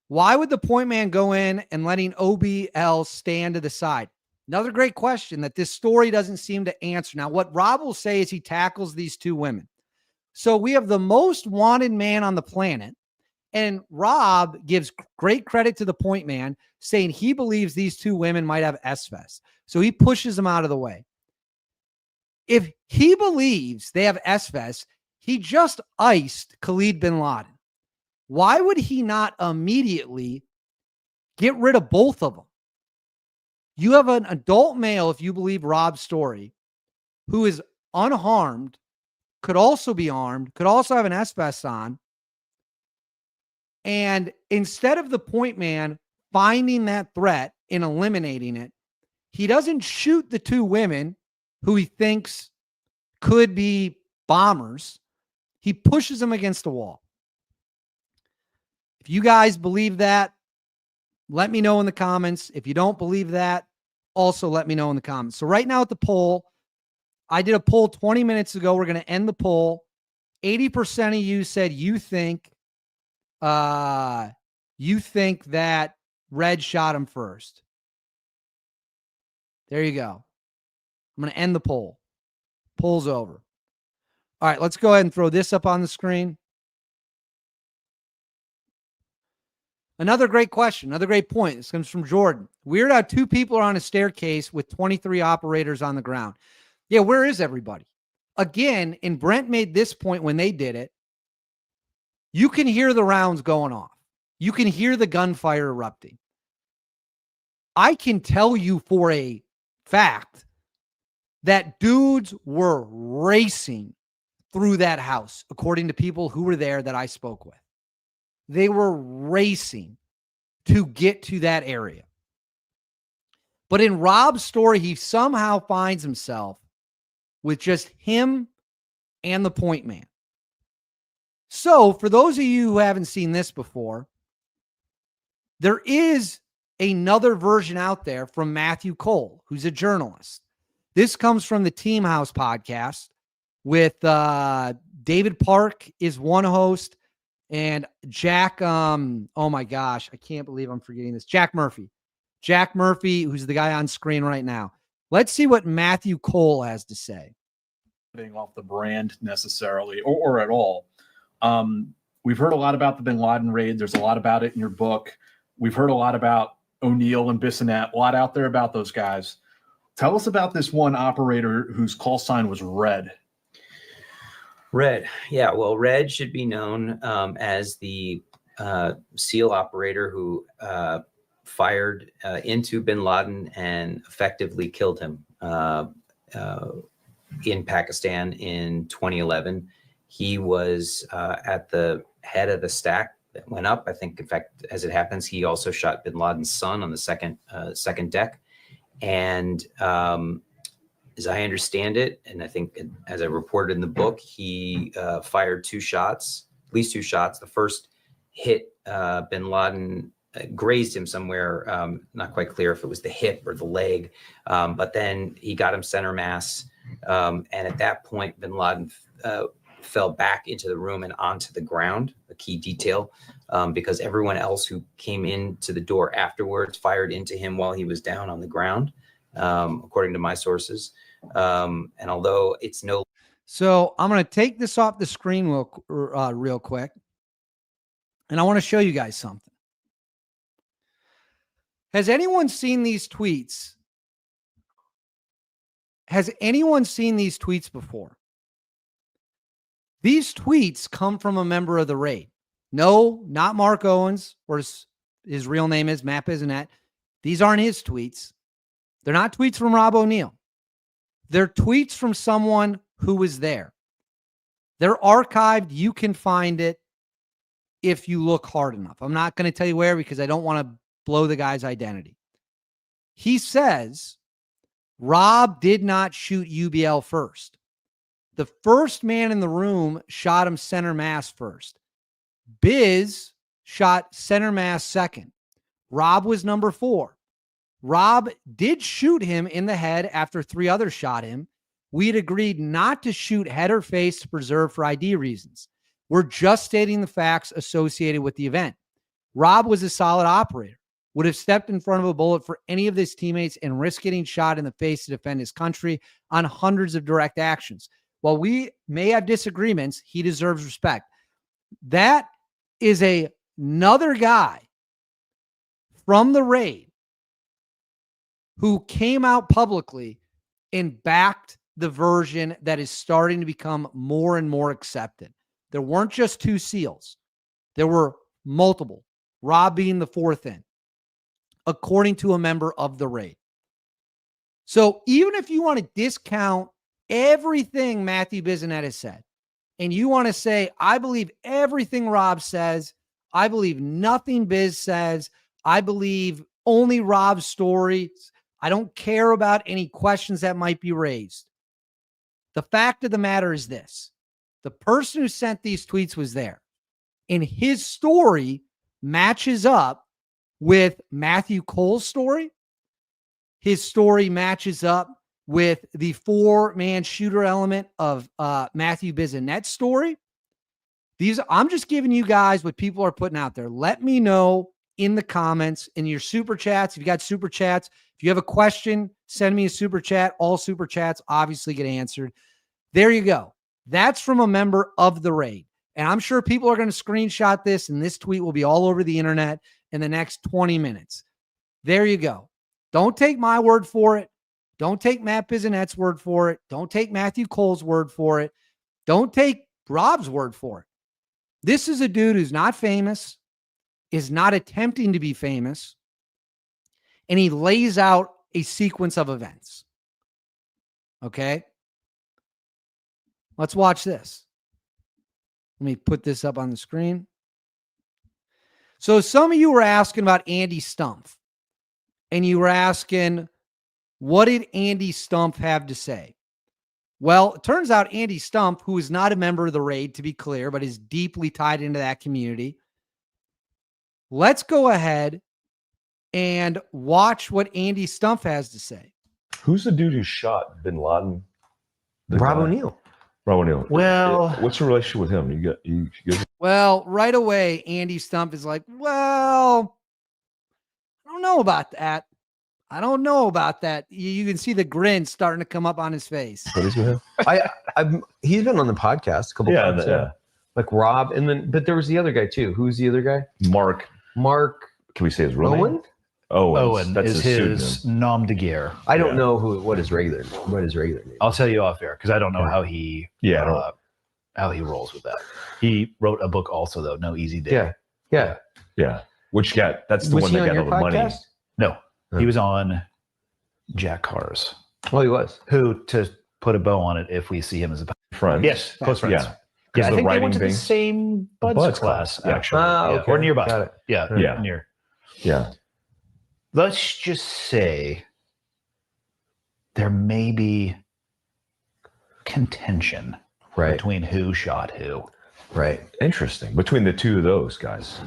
Why would the point man go in and letting OBL stand to the side? Another great question that this story doesn't seem to answer. Now, what Rob will say is he tackles these two women. So we have the most wanted man on the planet, and Rob gives great credit to the point man, saying he believes these two women might have SVES. So he pushes them out of the way. If he believes they have SVES, he just iced Khalid bin Laden. Why would he not immediately get rid of both of them? You have an adult male, if you believe Rob's story, who is unharmed, could also be armed, could also have an SVES on. And instead of the point man finding that threat and eliminating it, he doesn't shoot the two women who he thinks could be bombers. He pushes them against the wall. If you guys believe that, let me know in the comments. If you don't believe that, also let me know in the comments. So right now at the poll, I did a poll 20 minutes ago. We're going to end the poll. 80% of you said you think that Red shot him first. There you go. I'm going to end the poll. Poll's over. All right, let's go ahead and throw this up on the screen. Another great question, another great point. This comes from Jordan. Weird how two people are on a staircase with 23 operators on the ground. Yeah, where is everybody? Again, and Brent made this point when they did it, you can hear the rounds going off. You can hear the gunfire erupting. I can tell you for a fact that dudes were racing through that house, according to people who were there that I spoke with. They were racing to get to that area. But in Rob's story, he somehow finds himself with just him and the point man. So for those of you who haven't seen this before, there is another version out there from Matthew Cole, who's a journalist. This comes from the Team House podcast with David Park is one host, and Jack, oh my gosh, I can't believe I'm forgetting this. Jack Murphy, who's the guy on screen right now. Let's see what Matthew Cole has to say. Off the brand necessarily, or at all. We've heard a lot about the Bin Laden raid. There's a lot about it in your book. We've heard a lot about O'Neill and Bissonnette, a lot out there about those guys. Tell us about this one operator whose call sign was Red. Red. Yeah, well, Red should be known as the SEAL operator who fired into Bin Laden and effectively killed him in Pakistan in 2011. He was at the head of the stack that went up. I think, in fact, as it happens, he also shot Bin Laden's son on the second deck. And as I understand it, and I think as I reported in the book, he fired two shots, at least two shots. The first hit Bin Laden, grazed him somewhere, not quite clear if it was the hip or the leg, but then he got him center mass. And at that point, Bin Laden fell back into the room and onto the ground, a key detail, because everyone else who came into the door afterwards fired into him while he was down on the ground, according to my sources. And although it's no... So I'm going to take this off the screen real quick. And I want to show you guys something. Has anyone seen these tweets? Has anyone seen these tweets before? These tweets come from a member of the raid. No, not Mark Owens, or his real name is Matt Bissonette. These aren't his tweets. They're not tweets from Rob O'Neill. They're tweets from someone who was there. They're archived. You can find it if you look hard enough. I'm not going to tell you where because I don't want to blow the guy's identity. He says Rob did not shoot UBL first. The first man in the room shot him center mass first. Biz shot center mass second. Rob was number 4. Rob did shoot him in the head after 3 others shot him. We'd agreed not to shoot head or face to preserve for ID reasons. We're just stating the facts associated with the event. Rob was a solid operator, would have stepped in front of a bullet for any of his teammates and risk getting shot in the face to defend his country on hundreds of direct actions. While we may have disagreements, he deserves respect. That is another guy from the raid who came out publicly and backed the version that is starting to become more and more accepted. There weren't just 2 SEALs. There were multiple, Rob being the 4th in, according to a member of the raid. So even if you want to discount everything Matthew Bissonette has said, and you want to say, I believe everything Rob says, I believe nothing Biz says, I believe only Rob's stories, I don't care about any questions that might be raised. The fact of the matter is this. The person who sent these tweets was there. And his story matches up with Matthew Cole's story. His story matches up with the 4-man shooter element of Matthew Bissonette's story. I'm just giving you guys what people are putting out there. Let me know in the comments, in your super chats. If you got super chats, if you have a question, send me a super chat. All super chats obviously get answered. There you go. That's from a member of the raid. And I'm sure people are going to screenshot this, and this tweet will be all over the internet in the next 20 minutes. There you go. Don't take my word for it. Don't take Matt Bissonette's word for it. Don't take Matthew Cole's word for it. Don't take Rob's word for it. This is a dude who's not famous, is not attempting to be famous, and he lays out a sequence of events. Okay? Let's watch this. Let me put this up on the screen. So some of you were asking about Andy Stumpf, and you were asking, what did Andy Stumpf have to say? Well, it turns out Andy Stumpf, who is not a member of the raid, to be clear, but is deeply tied into that community. Let's go ahead and watch what Andy Stumpf has to say. Who's the dude who shot Bin Laden? Rob O'Neill. Rob O'Neill. Well, what's your relationship with him? You good? Well, right away, Andy Stumpf is like, well, I don't know about that. I don't know about that. You can see the grin starting to come up on his face. What is with him? he's been on the podcast a couple times. Yeah. Like Rob, but there was the other guy too. Who's the other guy? Mark. Can we say his real Owen? name? Owen. That's is his nom de guerre. I don't know what his regular name. I'll tell you off air because I don't know how he how he rolls with that. He wrote a book also though, No Easy Day. Yeah. Which that's the one that got all the money. No, he was on Jack Carr's. Oh, he was. Who, to put a bow on it, if we see him as a friend. Yes, close friends. Yeah, I think they went to the same Buds class actually, okay. or nearby. Got it. Yeah, near. Yeah. Let's just say there may be contention between who shot who. Right. Interesting. Between the two of those guys.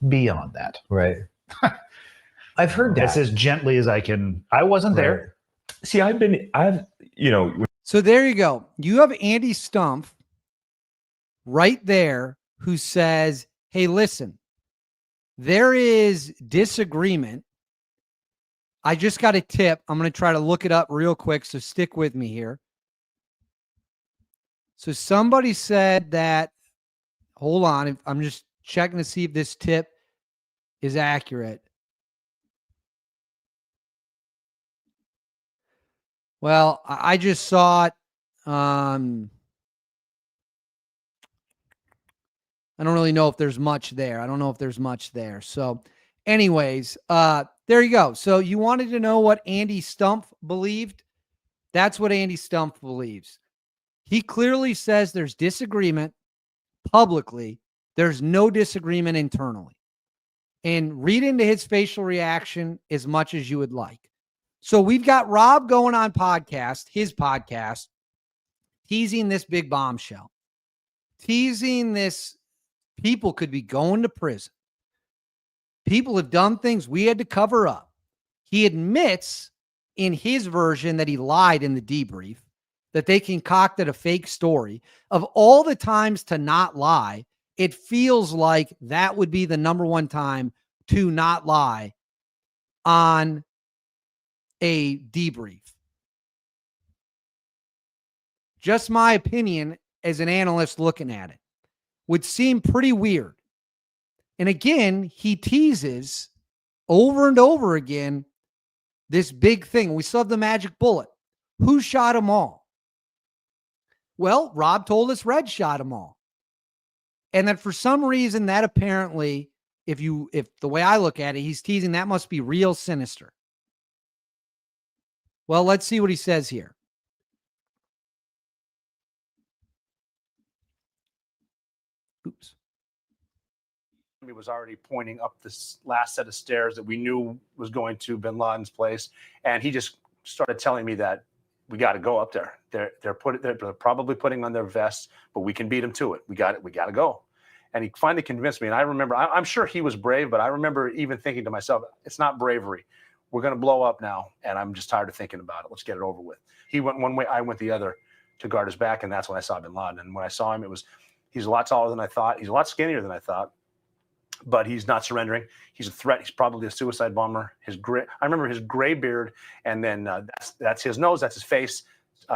Beyond that. Right. I've heard that. That's as gently as I can. I wasn't there. See, So there you go. You have Andy Stumpf right there who says, hey, listen, there is disagreement. I just got a tip. I'm going to try to look it up real quick, so stick with me here. So somebody said that, hold on, I'm just checking to see if this tip is accurate. Well, I just saw it. I don't really know if there's much there. So anyways, there you go. So you wanted to know what Andy Stumpf believed? That's what Andy Stumpf believes. He clearly says there's disagreement publicly. There's no disagreement internally. And read into his facial reaction as much as you would like. So we've got Rob going on his podcast, teasing this big bombshell, teasing this. People could be going to prison. People have done things we had to cover up. He admits in his version that he lied in the debrief, that they concocted a fake story. Of all the times to not lie, it feels like that would be the number one time to not lie on a debrief. Just my opinion as an analyst looking at it. Would seem pretty weird. And again, he teases over and over again this big thing. We still have the magic bullet. Who shot them all? Well, Rob told us Red shot them all. And that for some reason, that apparently, if the way I look at it, he's teasing that must be real sinister. Well, let's see what he says here. Oops. He was already pointing up this last set of stairs that we knew was going to Bin Laden's place, and he just started telling me that we got to go up there. They're probably putting on their vests, but we can beat them to it. We got to go. And he finally convinced me. And I remember, I'm sure he was brave, but I remember even thinking to myself, it's not bravery. We're going to blow up now, and I'm just tired of thinking about it. Let's get it over with. He went one way, I went the other to guard his back, and that's when I saw Bin Laden. And when I saw him, he's a lot taller than I thought. He's a lot skinnier than I thought. But he's not surrendering. He's a threat. He's probably a suicide bomber. I remember his gray beard, and then that's his nose. That's his face.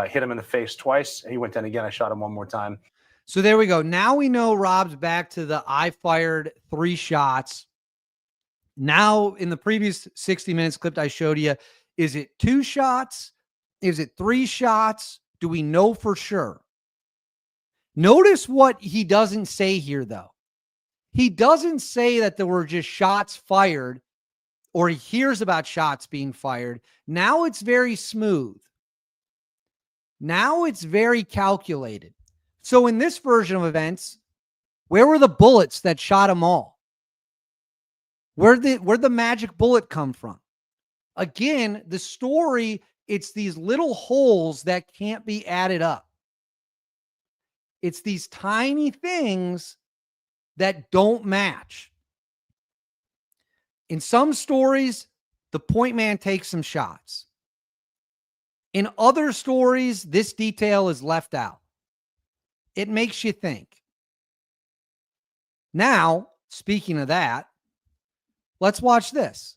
Hit him in the face twice. And he went down again. I shot him one more time. So there we go. Now we know Rob's back to the I fired 3 shots. Now in the previous 60 minutes clip I showed you, is it 2 shots? Is it 3 shots? Do we know for sure? Notice what he doesn't say here, though. He doesn't say that there were just shots fired, or he hears about shots being fired. Now it's very smooth. Now it's very calculated. So in this version of events, where were the bullets that shot them all? Where'd the magic bullet come from? Again, the story, it's these little holes that can't be added up. It's these tiny things that don't match. In some stories, the point man takes some shots. In other stories, this detail is left out. It makes you think. Now, speaking of that, let's watch this.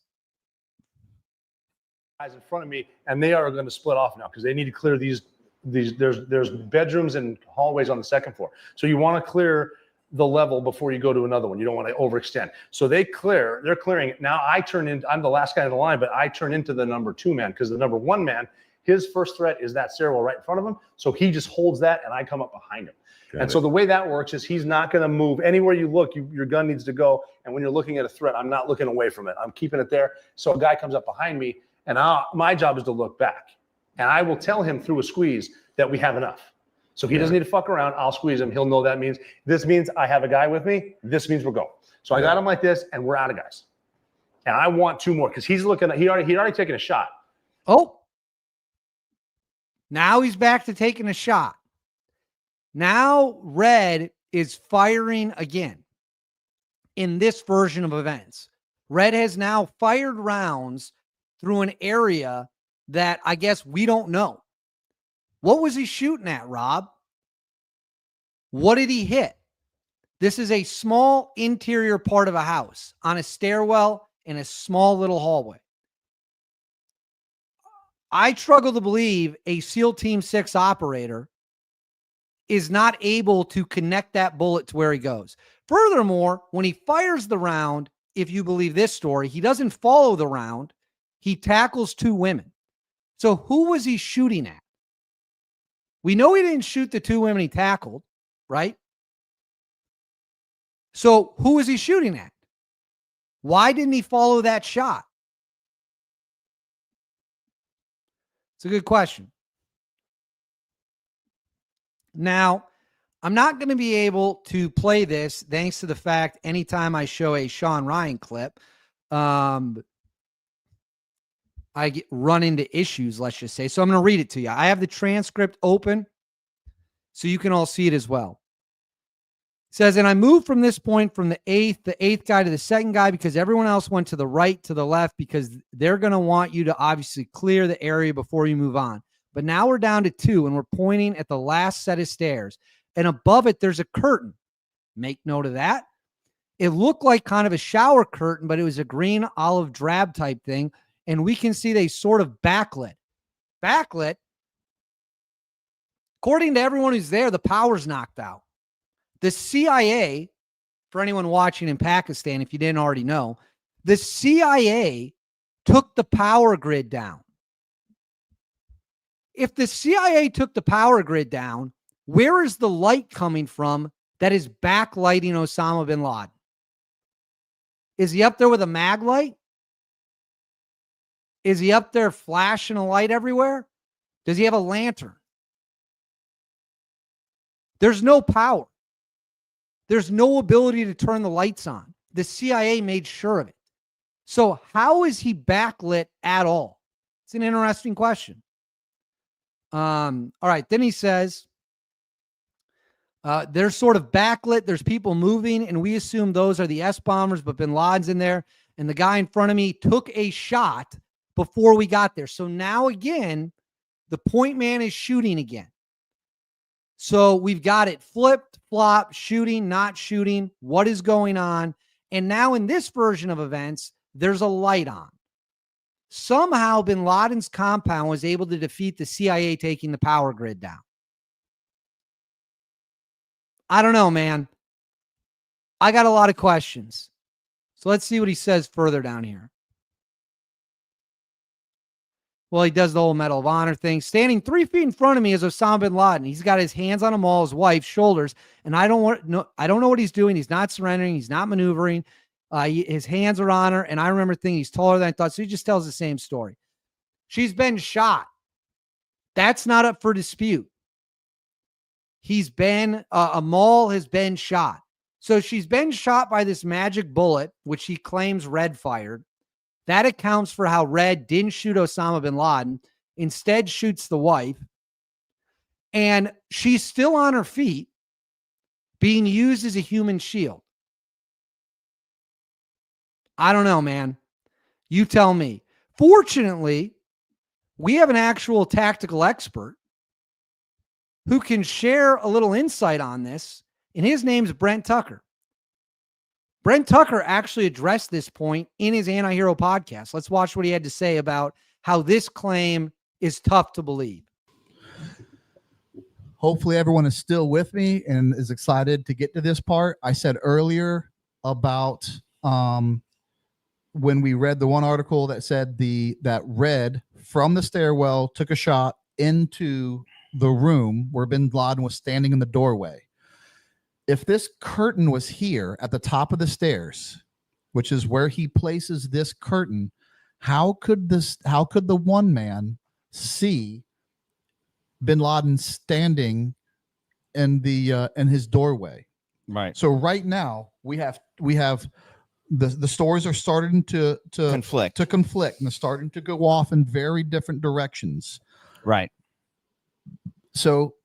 Guys in front of me, and they are going to split off now because they need to clear these. There's bedrooms and hallways on the second floor. So you want to clear the level before you go to another one. You don't want to overextend. So they're clearing it. Now I'm the last guy in the line, but I turn into the number 2 man because the number 1 man, his first threat is that stairwell right in front of him. So he just holds that and I come up behind him. So the way that works is he's not going to move. Anywhere you look, your gun needs to go. And when you're looking at a threat, I'm not looking away from it. I'm keeping it there. So a guy comes up behind me and my job is to look back. And I will tell him through a squeeze that we have enough. So he doesn't need to fuck around. I'll squeeze him. He'll know this means I have a guy with me. This means we're going. So I got him like this, and we're out of guys. And I want 2 more because he's looking. He'd already taken a shot. Oh, now he's back to taking a shot. Now Red is firing again. In this version of events, Red has now fired rounds through an area that I guess we don't know. What was he shooting at, Rob? What did he hit? This is a small interior part of a house on a stairwell in a small little hallway. I struggle to believe a SEAL Team 6 operator is not able to connect that bullet to where he goes. Furthermore, when he fires the round, if you believe this story, he doesn't follow the round. He tackles 2 women. So who was he shooting at? We know he didn't shoot the 2 women he tackled, right? So who was he shooting at? Why didn't he follow that shot? It's a good question. Now, I'm not going to be able to play this thanks to the fact anytime I show a Sean Ryan clip, I run into issues, let's just say. So I'm going to read it to you. I have the transcript open so you can all see it as well. It says, and I moved from this point from the eighth guy to the second guy because everyone else went to the right, to the left, because they're going to want you to obviously clear the area before you move on. But now we're down to 2 and we're pointing at the last set of stairs. And above it, there's a curtain. Make note of that. It looked like kind of a shower curtain, but it was a green olive drab type thing. And we can see they sort of backlit. Backlit. According to everyone who's there, the power's knocked out. The CIA, for anyone watching in Pakistan, if you didn't already know, the CIA took the power grid down. If the CIA took the power grid down, where is the light coming from that is backlighting Osama bin Laden? Is he up there with a mag light? Is he up there flashing a light everywhere? Does he have a lantern? There's no power. There's no ability to turn the lights on. The CIA made sure of it. So how is he backlit at all? It's an interesting question. All right. Then he says, they're sort of backlit. There's people moving, and we assume those are the S-bombers, but bin Laden's in there. And the guy in front of me took a shot before we got there. So now again, the point man is shooting again. So we've got it flipped, flop, shooting, not shooting. What is going on? And now in this version of events, there's a light on. Somehow bin Laden's compound was able to defeat the CIA taking the power grid down. I don't know, man. I got a lot of questions. So let's see what he says further down here. Well, he does the whole Medal of Honor thing. Standing 3 feet in front of me is Osama bin Laden. He's got his hands on them all, his wife's shoulders, and I don't know what he's doing. He's not surrendering. He's not maneuvering. His hands are on her, and I remember thinking he's taller than I thought. So he just tells the same story. She's been shot. That's not up for dispute. He's been Amal has been shot. So she's been shot by this magic bullet, which he claims Red fired. That accounts for how Red didn't shoot Osama bin Laden, instead shoots the wife. And she's still on her feet, being used as a human shield. I don't know, man. You tell me. Fortunately, we have an actual tactical expert who can share a little insight on this, and his name's Brent Tucker. Brent Tucker actually addressed this point in his Anti-Hero podcast. Let's watch what he had to say about how this claim is tough to believe. Hopefully everyone is still with me and is excited to get to this part. I said earlier about when we read the one article that said that Red from the stairwell took a shot into the room where bin Laden was standing in the doorway. If this curtain was here at the top of the stairs, which is where he places this curtain, how could the one man see bin Laden standing in his doorway? Right. So right now we have the stories are starting to conflict, and they're starting to go off in very different directions. Right. So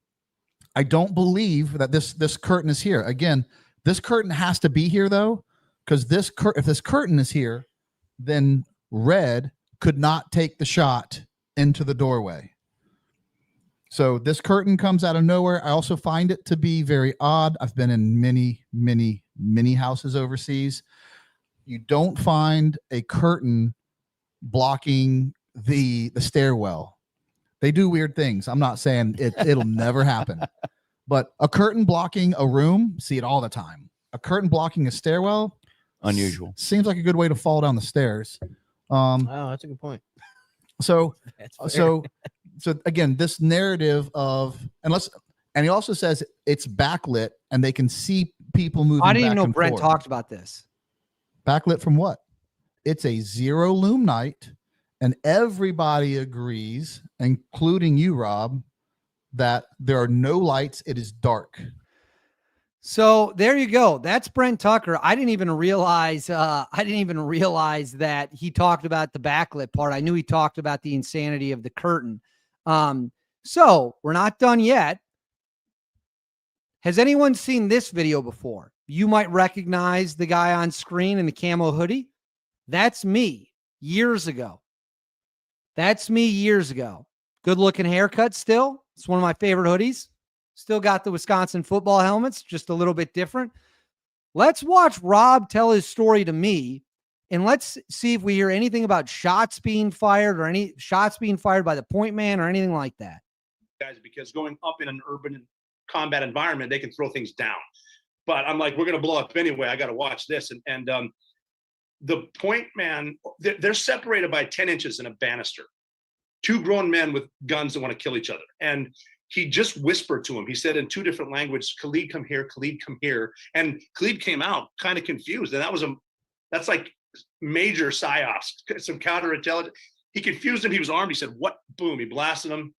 I don't believe that this curtain is here. Again, this curtain has to be here though, because if this curtain is here, then Red could not take the shot into the doorway. So this curtain comes out of nowhere. I also find it to be very odd. I've been in many, many, many houses overseas. You don't find a curtain blocking the stairwell. They do weird things. I'm not saying it'll never happen, but a curtain blocking a room, see it all the time. A curtain blocking a stairwell, unusual. Seems like a good way to fall down the stairs. Oh, that's a good point. So again, this narrative of and he also says it's backlit and they can see people moving. I didn't even back know and Brent forth. talked about this. Backlit from what? It's a zero lume night, and everybody agrees, including you, Rob, that there are no lights. It is dark. So there you go. That's Brent Tucker. I didn't even realize that he talked about the backlit part. I knew he talked about the insanity of the curtain. So we're not done yet. Has anyone seen this video before? You might recognize the guy on screen in the camo hoodie. That's me years ago. Good looking haircut still. It's one of my favorite hoodies. Still got the Wisconsin football helmets, just a little bit different. Let's watch Rob tell his story to me, and let's see if we hear anything about shots being fired or any shots being fired by the point man or anything like that. Guys, because going up in an urban combat environment, they can throw things down. But I'm like, we're going to blow up anyway. I got to watch this. And the point man, they're separated by 10 inches in a banister. Two grown men with guns that want to kill each other. And he just whispered to him. He said in two different languages, Khalid, come here, Khalid, come here. And Khalid came out kind of confused. And that's like major psyops, some counterintelligence. He confused him. He was armed. He said, what? Boom. He blasted him.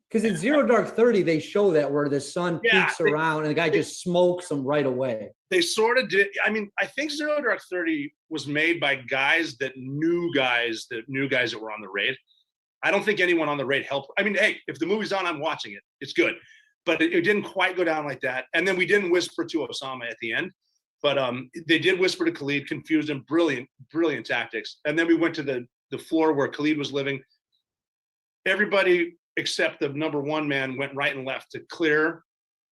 Because in Zero Dark 30, they show that where the sun peeks around and the guy just smokes them right away. They sort of did. I mean, I think Zero Dark 30 was made by guys that knew guys that were on the raid. I don't think anyone on the raid helped. I mean, hey, if the movie's on, I'm watching it. It's good. But it didn't quite go down like that. And then we didn't whisper to Osama at the end. But they did whisper to Khalid, confused him. Brilliant tactics. And then we went to the floor where Khalid was living. Everybody except the number one man went right and left to clear,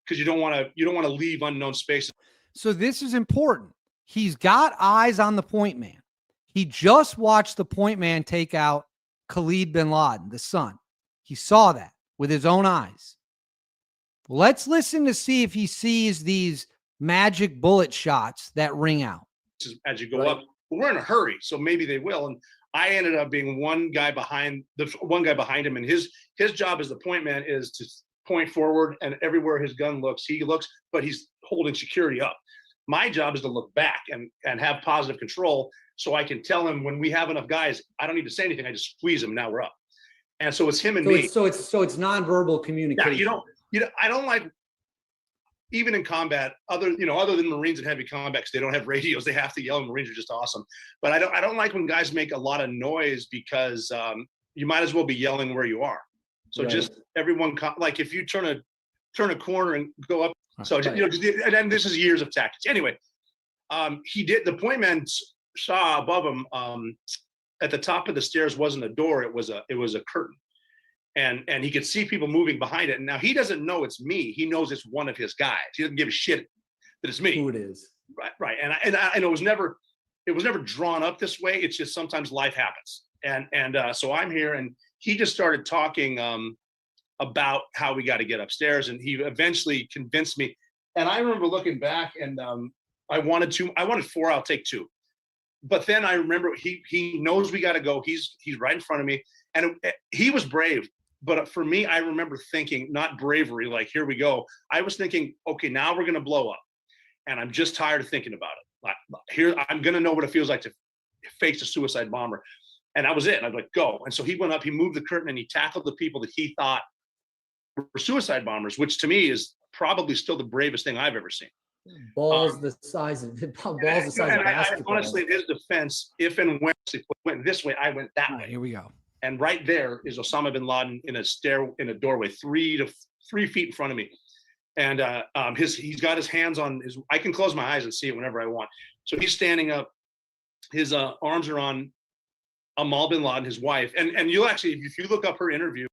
because you don't want to leave unknown spaces. So this is important. He's got eyes on the point man. He just watched the point man take out Khalid bin Laden, the son. He saw that with his own eyes. Let's listen to see if he sees these magic bullet shots that ring out. As you go up, but we're in a hurry, so maybe they will. And I ended up being one guy behind him, and his job as the point man is to point forward, and everywhere his gun looks, he looks, but he's holding security up. My job is to look back and have positive control, so I can tell him when we have enough guys, I don't need to say anything. I just squeeze him. Now we're up. And so it's him and me. So it's nonverbal communication. Yeah, I don't like, even in combat, other than Marines in heavy combat, because they don't have radios, they have to yell, and Marines are just awesome. But I don't like when guys make a lot of noise, because you might as well be yelling where you are. So just everyone, like if you turn a corner and go up. So and this is years of tactics. Anyway, the point man saw above him, at the top of the stairs wasn't a door, it was a curtain. And he could see people moving behind it. And now he doesn't know it's me. He knows it's one of his guys. He doesn't give a shit that it's me. Who it is. Right. And it was never drawn up this way. It's just sometimes life happens. And so I'm here, and he just started talking about how we got to get upstairs. And he eventually convinced me. And I remember looking back, and I wanted 4, I'll take 2. But then I remember he knows we got to go. He's right in front of me, and he was brave. But for me, I remember thinking, not bravery, like here we go. I was thinking, okay, now we're going to blow up, and I'm just tired of thinking about it. Here, I'm going to know what it feels like to face a suicide bomber, and that was it. And I was like, go. And so he went up, he moved the curtain, and he tackled the people that he thought were suicide bombers, which to me is probably still the bravest thing I've ever seen. Balls the size of a basketball. Honestly, in his defense, if and when it went this way, I went that way. Here we go. And right there is Osama bin Laden in a doorway, 3 feet in front of me. And he's got his hands on his. I can close my eyes and see it whenever I want. So he's standing up. His arms are on Amal bin Laden, his wife. And you'll actually, if you look up her interview,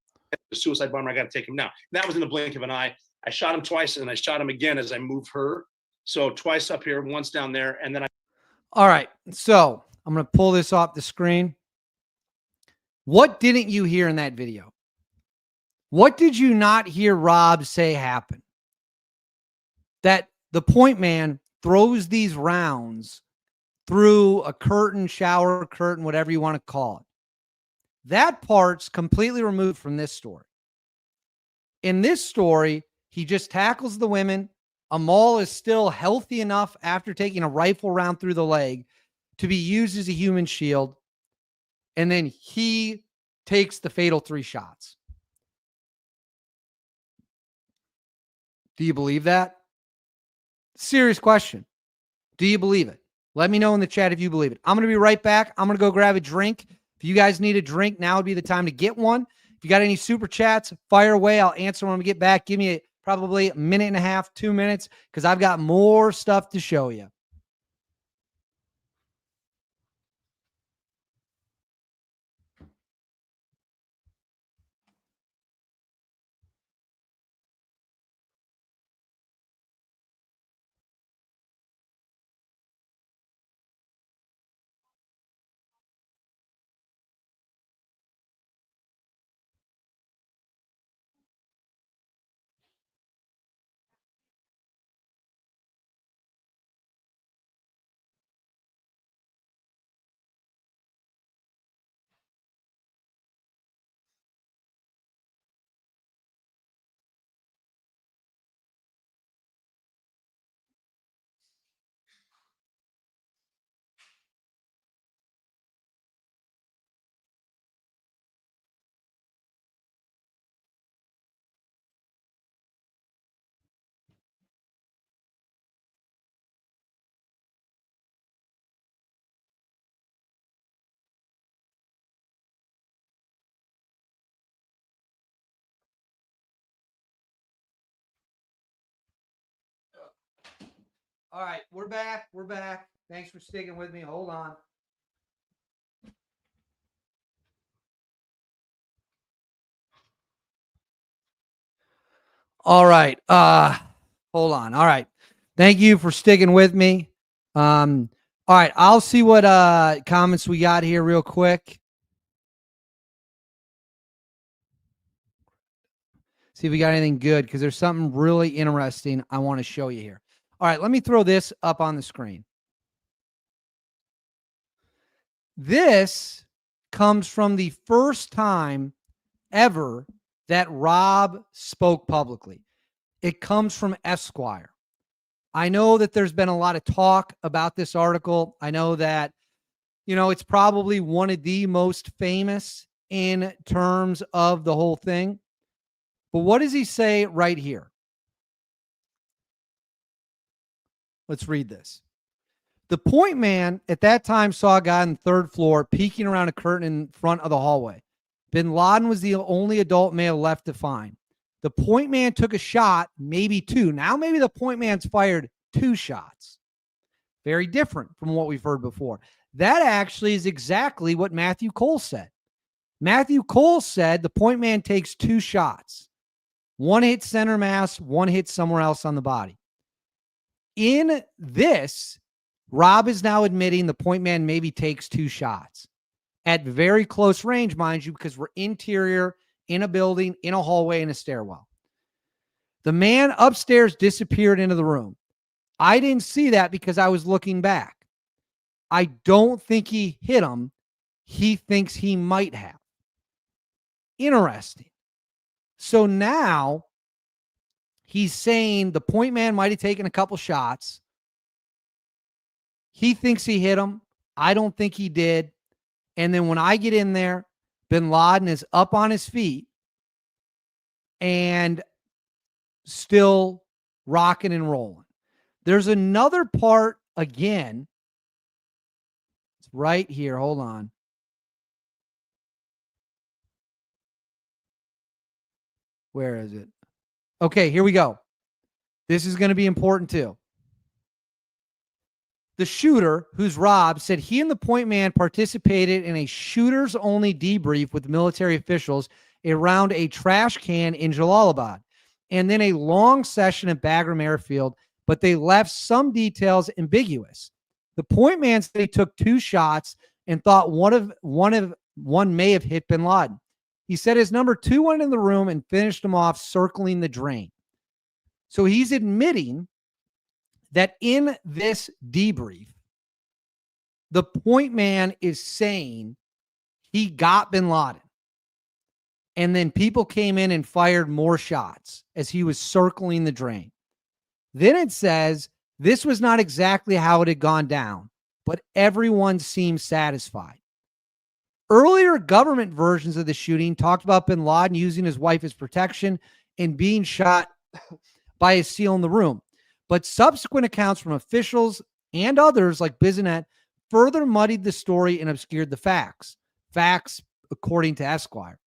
the suicide bomber. I got to take him now. And that was in the blink of an eye. I shot him twice, and I shot him again as I moved her. So twice up here, once down there, and then I. All right. So I'm going to pull this off the screen. What didn't you hear in that video? What did you not hear Rob say happen? That the point man throws these rounds through a curtain, shower curtain, whatever you want to call it. That part's completely removed from this story. In this story, he just tackles the women. Amal is still healthy enough after taking a rifle round through the leg to be used as a human shield. And then he takes the fatal 3 shots. Do you believe that? Serious question. Do you believe it? Let me know in the chat if you believe it. I'm going to be right back. I'm going to go grab a drink. If you guys need a drink, now would be the time to get one. If you got any super chats, fire away. I'll answer when we get back. Give me probably a minute and a half, 2 minutes, because I've got more stuff to show you. All right, we're back. We're back. Thanks for sticking with me. Hold on. All right. Hold on. All right. Thank you for sticking with me. All right, I'll see what comments we got here real quick. See if we got anything good, because there's something really interesting I want to show you here. All right, let me throw this up on the screen. This comes from the first time ever that Rob spoke publicly. It comes from Esquire. I know that there's been a lot of talk about this article. I know that, it's probably one of the most famous in terms of the whole thing. But what does he say right here? Let's read this. The point man at that time saw a guy on the 3rd floor peeking around a curtain in front of the hallway. Bin Laden was the only adult male left to find. The point man took a shot, maybe 2. Now maybe the point man's fired 2 shots. Very different from what we've heard before. That actually is exactly what Matthew Cole said. Matthew Cole said the point man takes 2 shots. 1 hits center mass, 1 hits somewhere else on the body. In this, Rob is now admitting the point man maybe takes 2 shots at very close range, mind you, because we're interior, in a building, in a hallway, in a stairwell. The man upstairs disappeared into the room. I didn't see that because I was looking back. I don't think he hit him. He thinks he might have. Interesting. So now he's saying the point man might have taken a couple shots. He thinks he hit him. I don't think he did. And then when I get in there, Bin Laden is up on his feet and still rocking and rolling. There's another part again. It's right here. Hold on. Where is it? Okay, here we go. This is going to be important too. The shooter, who's Rob, said he and the point man participated in a shooters-only debrief with military officials around a trash can in Jalalabad, and then a long session at Bagram Airfield, but they left some details ambiguous. The point man said he took 2 shots and thought one may have hit bin Laden. He said his number 2 went in the room and finished him off circling the drain. So he's admitting that in this debrief, the point man is saying he got bin Laden. And then people came in and fired more shots as he was circling the drain. Then it says this was not exactly how it had gone down, but everyone seemed satisfied. Earlier government versions of the shooting talked about bin Laden using his wife as protection and being shot by a SEAL in the room. But subsequent accounts from officials and others like Bissonnette further muddied the story and obscured the facts. Facts according to Esquire.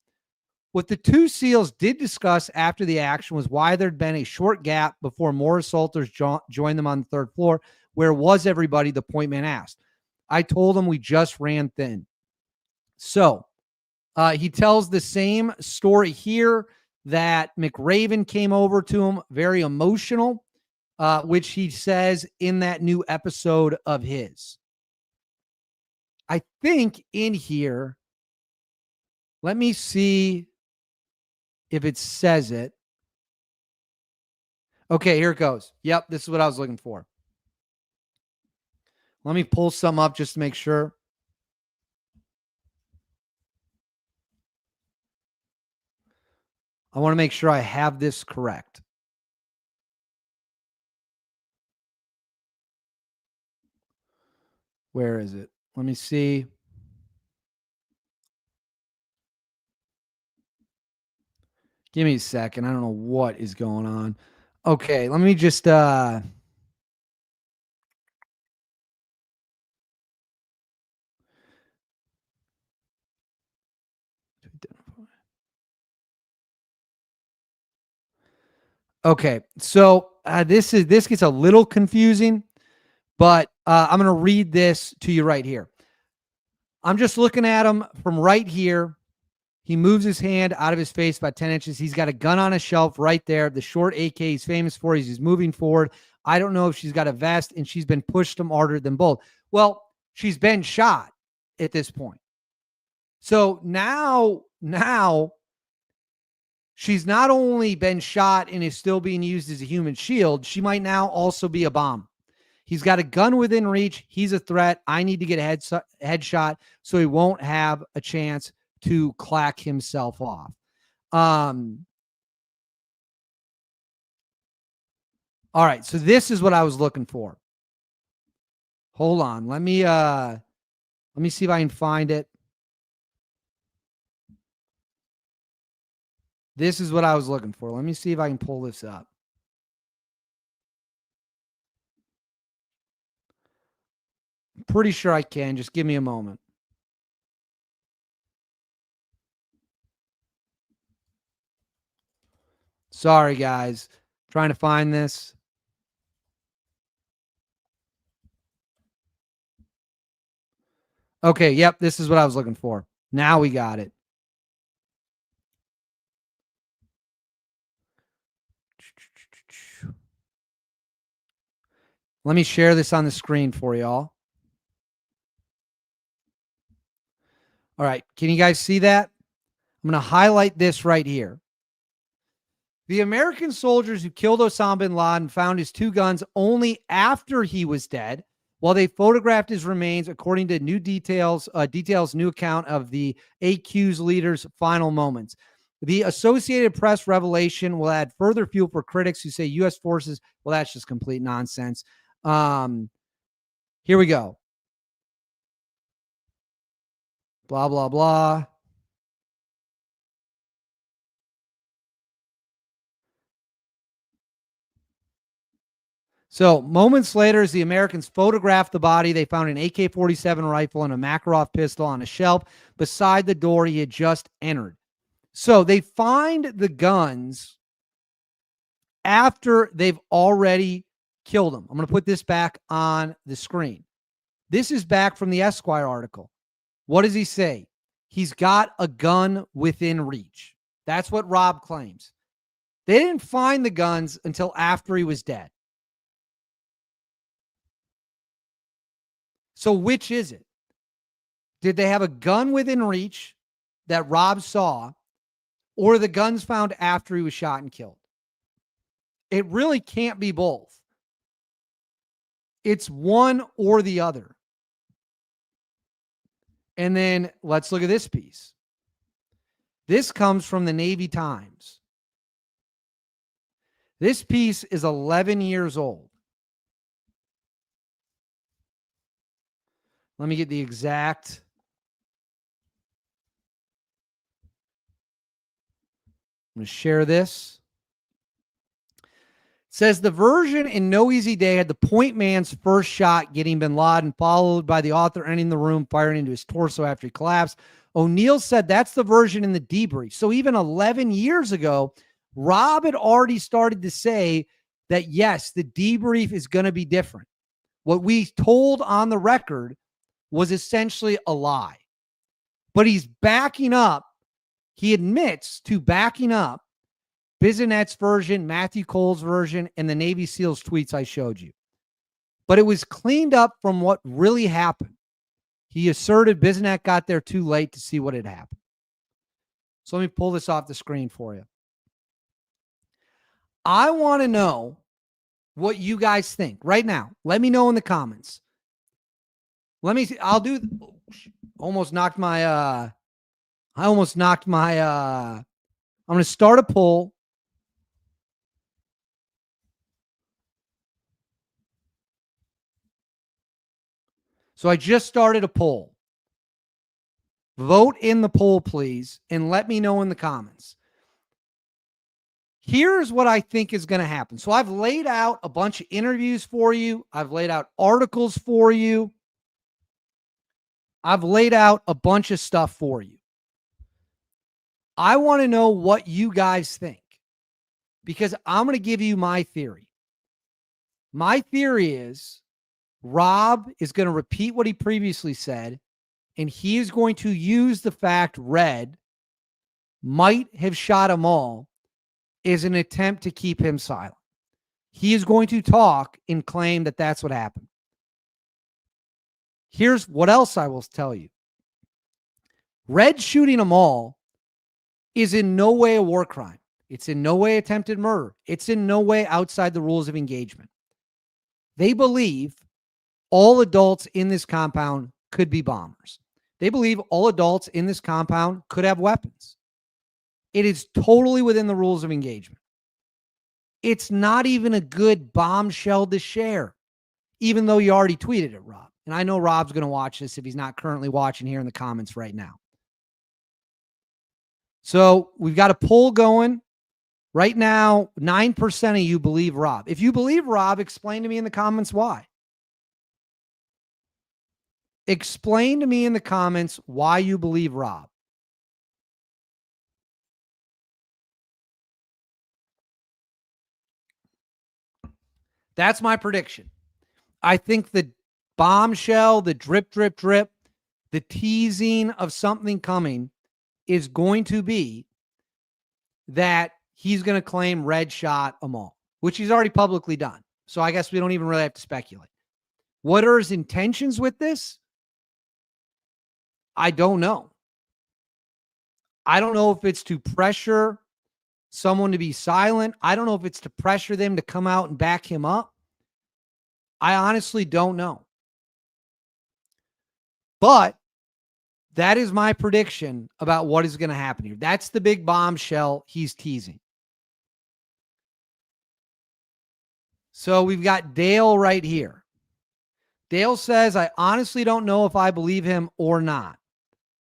What the 2 SEALs did discuss after the action was why there'd been a short gap before more assaulters joined them on the 3rd floor. Where was everybody? The point man asked. I told him we just ran thin. So he tells the same story here that McRaven came over to him, very emotional, which he says in that new episode of his. I think in here, let me see if it says it. Okay, here it goes. Yep, this is what I was looking for. Let me pull some up just to make sure. I want to make sure I have this correct. Where is it? Let me see. Give me a second. I don't know what is going on. Okay, let me just Okay, so this gets a little confusing, but I'm going to read this to you right here. I'm just looking at him from right here. He moves his hand out of his face about 10 inches. He's got a gun on a shelf right there. The short AK he's famous for. He's moving forward. I don't know if she's got a vest, and she's been pushed harder than both. Well, she's been shot at this point. So now she's not only been shot and is still being used as a human shield, she might now also be a bomb. He's got a gun within reach. He's a threat. I need to get a headshot so he won't have a chance to clack himself off. All right, so this is what I was looking for. Hold on. Let me see if I can find it. This is what I was looking for. Let me see if I can pull this up. I'm pretty sure I can. Just give me a moment. Sorry, guys. Trying to find this. Okay, yep, this is what I was looking for. Now we got it. Let me share this on the screen for y'all. All right, can you guys see that? I'm going to highlight this right here. The American soldiers who killed Osama bin Laden found his 2 guns only after he was dead, while they photographed his remains, according to new new account of the AQ's leader's final moments. The Associated Press revelation will add further fuel for critics who say U.S. forces, well, that's just complete nonsense. Here we go. Blah, blah, blah. So moments later, as the Americans photographed the body, they found an AK-47 rifle and a Makarov pistol on a shelf beside the door he had just entered. So they find the guns after they've already killed him. I'm going to put this back on the screen. This is back from the Esquire article. What does he say? He's got a gun within reach. That's what Rob claims. They didn't find the guns until after he was dead. So which is it? Did they have a gun within reach that Rob saw, or the guns found after he was shot and killed? It really can't be both. It's one or the other. And then let's look at this piece. This comes from the Navy Times. This piece is 11 years old. Let me get the exact. I'm going to share this. It says the version in No Easy Day had the point man's first shot getting Bin Laden, followed by the author entering the room, firing into his torso after he collapsed. O'Neill said that's the version in the debrief. So even 11 years ago, Rob had already started to say that, yes, the debrief is going to be different. What we told on the record was essentially a lie. But he's backing up. He admits to backing up Bissonnette's version, Matthew Cole's version, and the Navy SEALs tweets I showed you. But it was cleaned up from what really happened. He asserted Bissonnette got there too late to see what had happened. So let me pull this off the screen for you. I want to know what you guys think right now. Let me know in the comments. Let me see. I'll do. Almost knocked my. I almost knocked my. I'm going to start a poll. So I just started a poll. Vote in the poll, please, and let me know in the comments. Here's what I think is going to happen. So I've laid out a bunch of interviews for you. I've laid out articles for you. I've laid out a bunch of stuff for you. I want to know what you guys think, because I'm going to give you my theory. My theory is Rob is going to repeat what he previously said, and he is going to use the fact Red might have shot them all as an attempt to keep him silent. He is going to talk and claim that that's what happened. Here's what else I will tell you. Red shooting them all is in no way a war crime. It's in no way attempted murder. It's in no way outside the rules of engagement. They believe all adults in this compound could be bombers. They believe all adults in this compound could have weapons. It is totally within the rules of engagement. It's not even a good bombshell to share, even though you already tweeted it, Rob. And I know Rob's going to watch this if he's not currently watching here in the comments right now. So we've got a poll going. Right now, 9% of you believe Rob. If you believe Rob, explain to me in the comments why. Explain to me in the comments why you believe Rob. That's my prediction. I think the bombshell, the drip, drip, drip, the teasing of something coming is going to be that he's going to claim Red shot them all, which he's already publicly done. So I guess we don't even really have to speculate. What are his intentions with this? I don't know. I don't know if it's to pressure someone to be silent. I don't know if it's to pressure them to come out and back him up. I honestly don't know. But that is my prediction about what is going to happen here. That's the big bombshell he's teasing. So we've got Dale right here. Dale says, I honestly don't know if I believe him or not.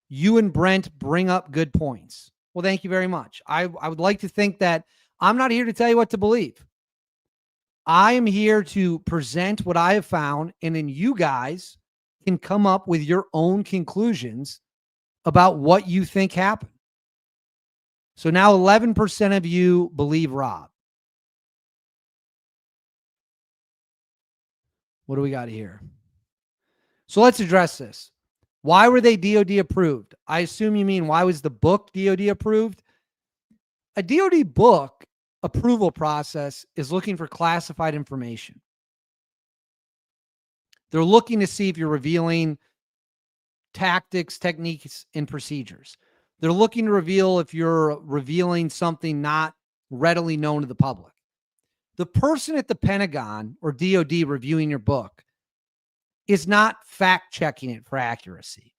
You and Brent bring up good points. Well, thank you very much. I would like to think that I'm not here to tell you what to believe. I am here to present what I have found, and then you guys can come up with your own conclusions about what you think happened. So now 11% of you believe Rob. What do we got here? So let's address this. Why were they DOD approved? I assume you mean why was the book DOD approved? A DoD book approval process is looking for classified information. They're looking to see if you're revealing tactics, techniques, and procedures. They're looking to reveal if you're revealing something not readily known to the public. The person at the Pentagon or DoD reviewing your book is not fact checking it for accuracy.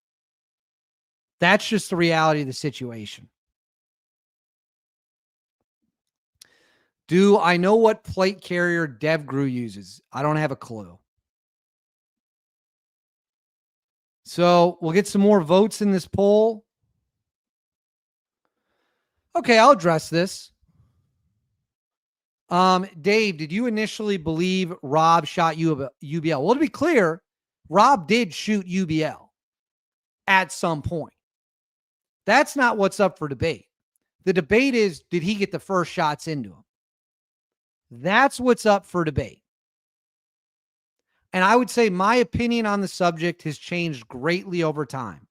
That's just the reality of the situation. Do I know what plate carrier DevGru uses? I don't have a clue. So we'll get some more votes in this poll. Okay, I'll address this. Dave, did you initially believe Rob shot UBL? Well, to be clear, Rob did shoot UBL at some point. That's not what's up for debate. The debate is, did he get the first shots into him? That's what's up for debate. And I would say my opinion on the subject has changed greatly over time.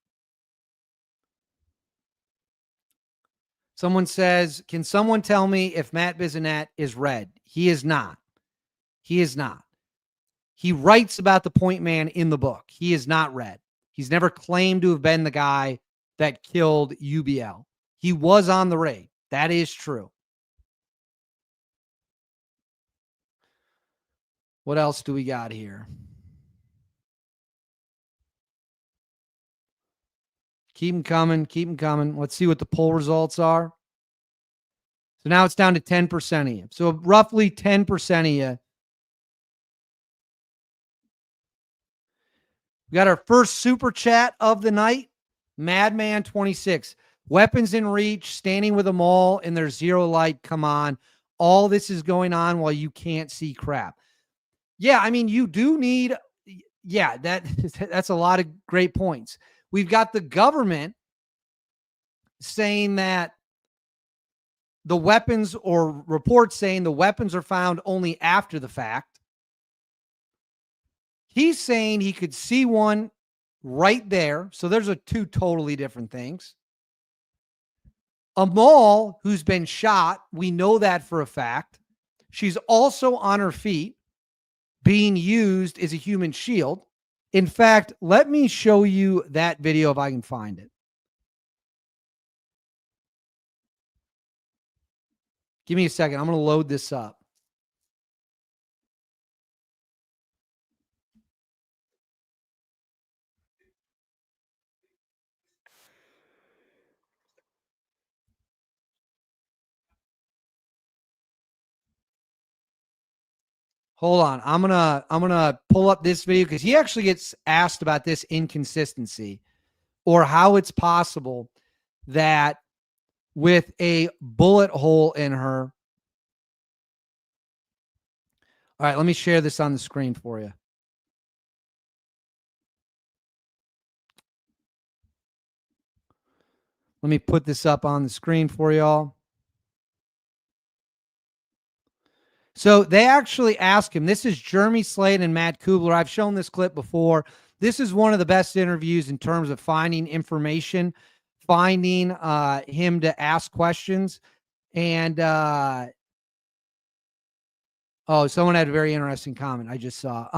Someone says, can someone tell me if Matt Bissonnette is red? He is not. He is not. He writes about the point man in the book. He is not red. He's never claimed to have been the guy that killed UBL. He was on the raid. That is true. What else do we got here? Keep them coming. Keep them coming. Let's see what the poll results are. So now it's down to 10% of you. So roughly 10% of you. We got our first super chat of the night. Madman 26. Weapons in reach, standing with them all, and there's zero light. Come on. All this is going on while you can't see crap. Yeah, I mean, you do need, yeah, that's a lot of great points. We've got the government saying that the weapons, or reports saying the weapons are found only after the fact. He's saying he could see one right there. So there's two totally different things. Amal, who's been shot, we know that for a fact. She's also on her feet, being used as a human shield. In fact, let me show you that video if I can find it. Give me a second. I'm going to load this up. Hold on. I'm gonna pull up this video because he actually gets asked about this inconsistency, or how it's possible that with a bullet hole in her. All right, let me share this on the screen for you. Let me put this up on the screen for y'all. So they actually ask him. This is Jeremy Slade and Matt Kubler. I've shown this clip before. This is one of the best interviews in terms of finding information, finding him to ask questions. And oh, someone had a very interesting comment I just saw.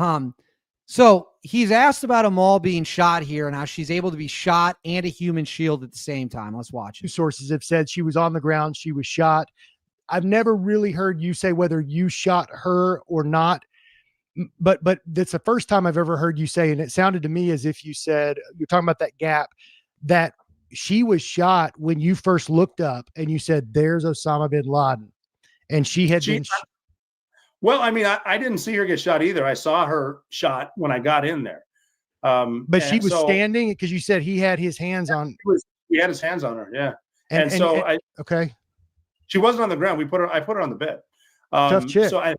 So he's asked about Amal being shot here and how she's able to be shot and a human shield at the same time. Let's watch it. Two sources have said she was on the ground, she was shot. I've never really heard you say whether you shot her or not, but that's the first time I've ever heard you say, and it sounded to me as if you said, you're talking about that gap, that she was shot when you first looked up and you said, there's Osama Bin Laden. And she had been shot. Well, I mean, I didn't see her get shot either. I saw her shot when I got in there. But she was standing, because you said he had his hands on. He had his hands on her, yeah. Okay. She wasn't on the ground. I put her on the bed. Tough chick. So I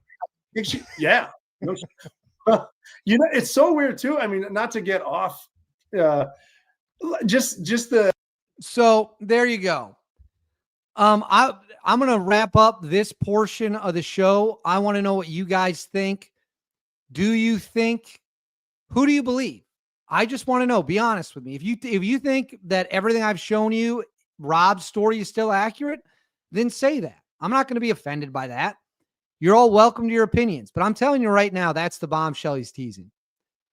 think she, yeah. You know, it's so weird too. I mean, not to get off, just the. So there you go. I'm going to wrap up this portion of the show. I want to know what you guys think. Do you think, who do you believe? I just want to know, be honest with me. If you think that everything I've shown you, Rob's story is still accurate, then say that. I'm not going to be offended by that. You're all welcome to your opinions, but I'm telling you right now, that's the bombshell he's teasing.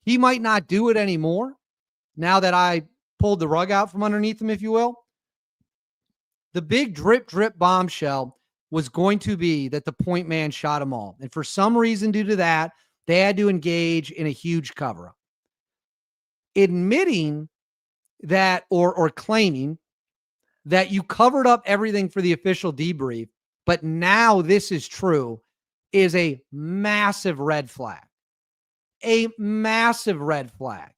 He might not do it anymore now that I pulled the rug out from underneath him, if you will. The big drip bombshell was going to be that the point man shot them all. And for some reason, due to that, they had to engage in a huge cover-up. Admitting that or claiming that you covered up everything for the official debrief, but now this is true, is a massive red flag. A massive red flag.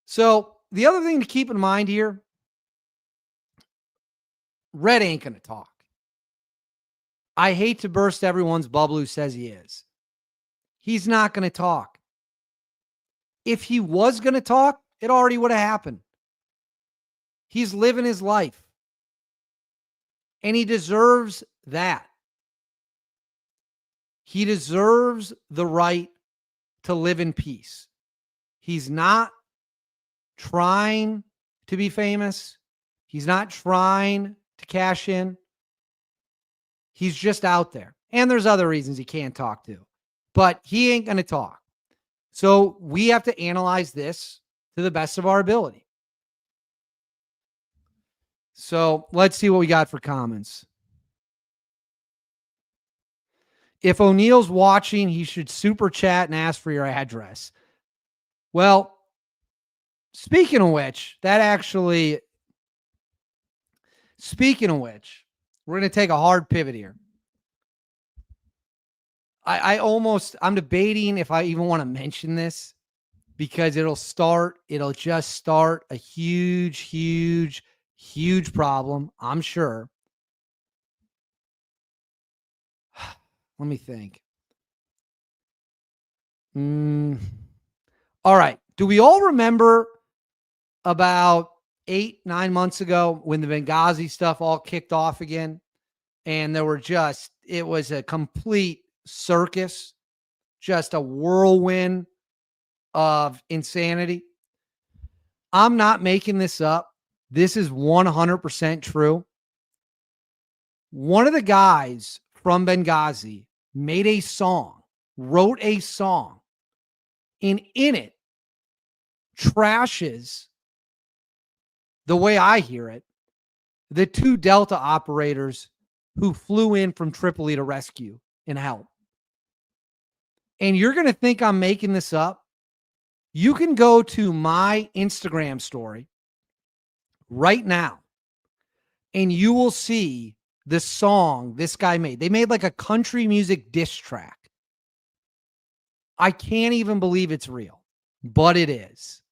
So the other thing to keep in mind here, Red ain't going to talk. I hate to burst everyone's bubble who says he is. He's not going to talk. If he was going to talk, it already would have happened. He's living his life. And he deserves that. He deserves the right to live in peace. He's not trying to be famous. He's not trying to cash in. He's just out there. And there's other reasons he can't talk to. But he ain't going to talk. So we have to analyze this to the best of our ability. So let's see what we got for comments. If O'Neill's watching, he should super chat and ask for your address. Well, speaking of which, we're going to take a hard pivot here. I'm debating if I even want to mention this because it'll just start a huge problem, I'm sure. Let me think. All right. Do we all remember about 8-9 months ago when the Benghazi stuff all kicked off again? And it was a complete circus, just a whirlwind of insanity. I'm not making this up. This is 100% true. One of the guys from Benghazi wrote a song, and in it trashes, the way I hear it, the 2 Delta operators who flew in from Tripoli to rescue and help. And you're going to think I'm making this up. You can go to my Instagram story right now, and you will see the song this guy made. They made like a country music diss track. I can't even believe it's real, but it is.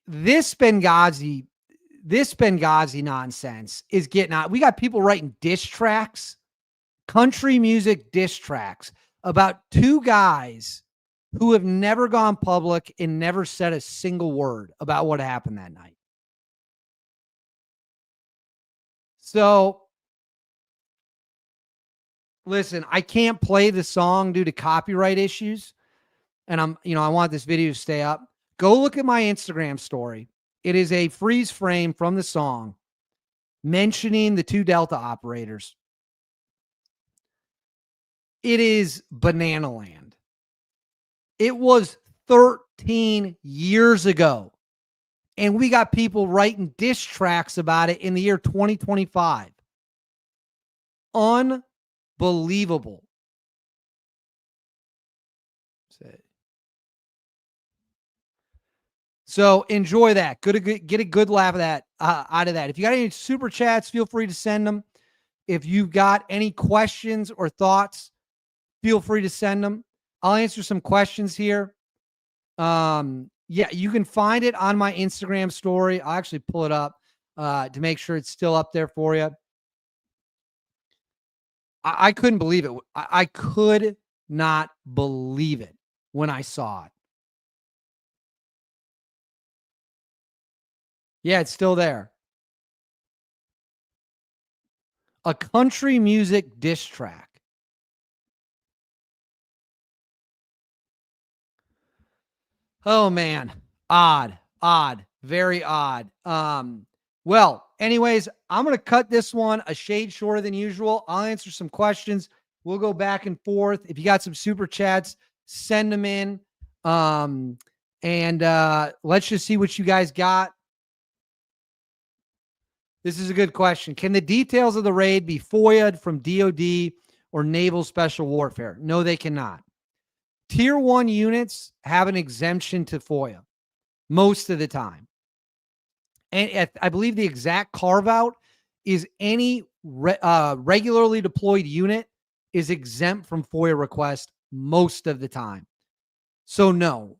This Benghazi nonsense is getting out. We got people writing diss tracks, country music diss tracks about 2 guys who have never gone public and never said a single word about what happened that night. So, listen, I can't play the song due to copyright issues. And I want this video to stay up. Go look at my Instagram story. It is a freeze frame from the song mentioning the 2 Delta operators. It is banana land. It was 13 years ago. And we got people writing diss tracks about it in the year 2025. Unbelievable. So enjoy that. Get a good laugh of that out of that. If you got any super chats, feel free to send them. If you've got any questions or thoughts, feel free to send them. I'll answer some questions here. Yeah, you can find it on my Instagram story. I'll actually pull it up to make sure it's still up there for you. I couldn't believe it. I could not believe it when I saw it. Yeah, it's still there. A country music diss track. Oh, man. Odd. Very odd. Well, anyways, I'm going to cut this one a shade shorter than usual. I'll answer some questions. We'll go back and forth. If you got some super chats, send them in. And let's just see what you guys got. This is a good question. Can the details of the raid be FOIA'd from DOD or Naval Special Warfare? No, they cannot. Tier 1 units have an exemption to FOIA most of the time. And I believe the exact carve out is any regularly deployed unit is exempt from FOIA request most of the time. So no,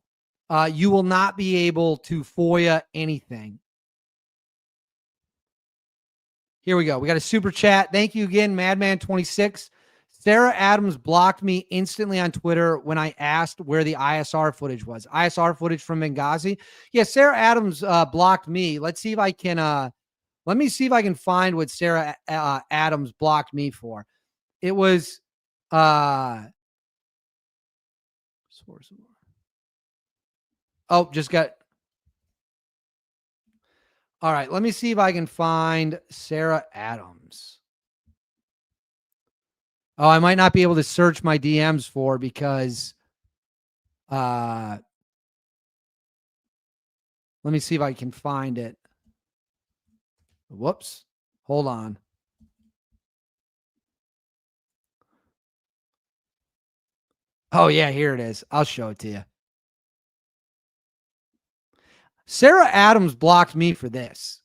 you will not be able to FOIA anything. Here we go. We got a super chat. Thank you again, Madman26. Sarah Adams blocked me instantly on Twitter when I asked where the ISR footage was. ISR footage from Benghazi. Yeah, Sarah Adams blocked me. Let's see if I can let me see if I can find what Sarah Adams blocked me for. It was just got. All right, let me see if I can find Sarah Adams. Oh, I might not be able to search my DMs for because let me see if I can find it. Whoops. Hold on. Oh, yeah, here it is. I'll show it to you. Sarah Adams blocked me for this.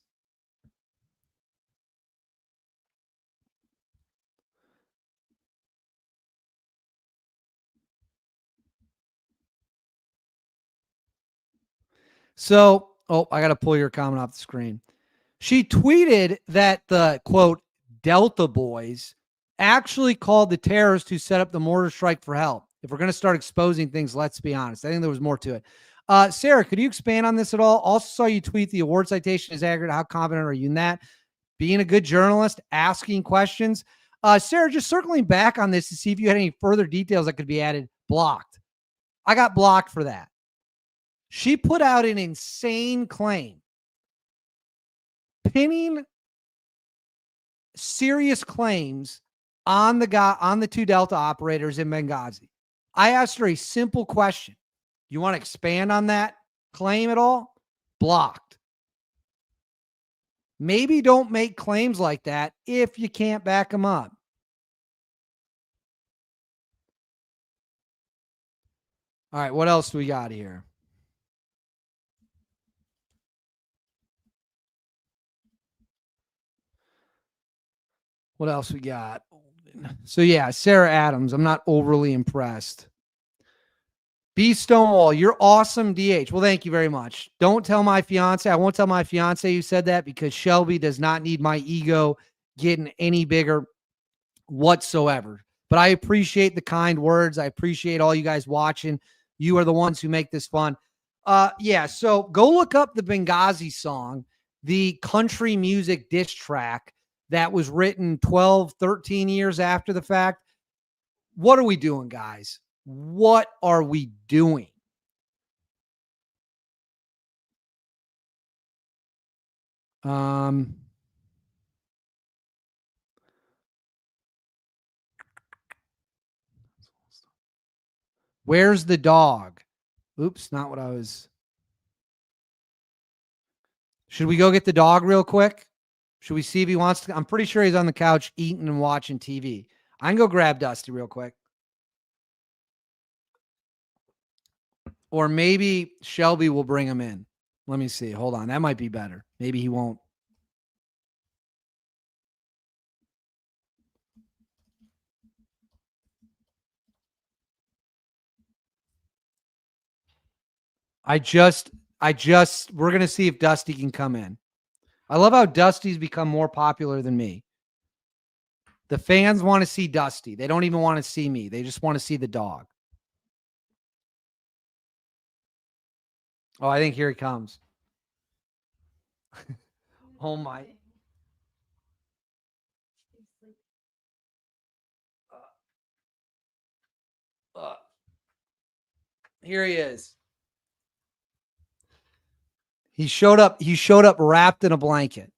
So, I got to pull your comment off the screen. She tweeted that the, quote, Delta Boys actually called the terrorists who set up the mortar strike for help. If we're going to start exposing things, let's be honest. I think there was more to it. Sarah, could you expand on this at all? Also saw you tweet the award citation is accurate. How confident are you in that? Being a good journalist, asking questions. Sarah, just circling back on this to see if you had any further details that could be added. Blocked. I got blocked for that. She put out an insane claim, pinning serious claims on the two Delta operators in Benghazi. I asked her a simple question. You want to expand on that claim at all? Blocked. Maybe don't make claims like that if you can't back them up. All right, what else do we got here? What else we got? So yeah, Sarah Adams. I'm not overly impressed. B Stonewall, you're awesome, DH. Well, thank you very much. Don't tell my fiance. I won't tell my fiance you said that because Shelby does not need my ego getting any bigger whatsoever. But I appreciate the kind words. I appreciate all you guys watching. You are the ones who make this fun. Yeah, so go look up the Benghazi song, the country music diss track that was written 12, 13 years after the fact. What are we doing, guys? What are we doing? Where's the dog? Oops, not what I was. Should we go get the dog real quick? Should we see if he wants to? I'm pretty sure he's on the couch eating and watching TV. I can go grab Dusty real quick. Or maybe Shelby will bring him in. Let me see. Hold on. That might be better. Maybe he won't. We're going to see if Dusty can come in. I love how Dusty's become more popular than me. The fans want to see Dusty. They don't even want to see me. They just want to see the dog. Oh, I think here he comes. Oh, my. Here he is. He showed up wrapped in a blanket.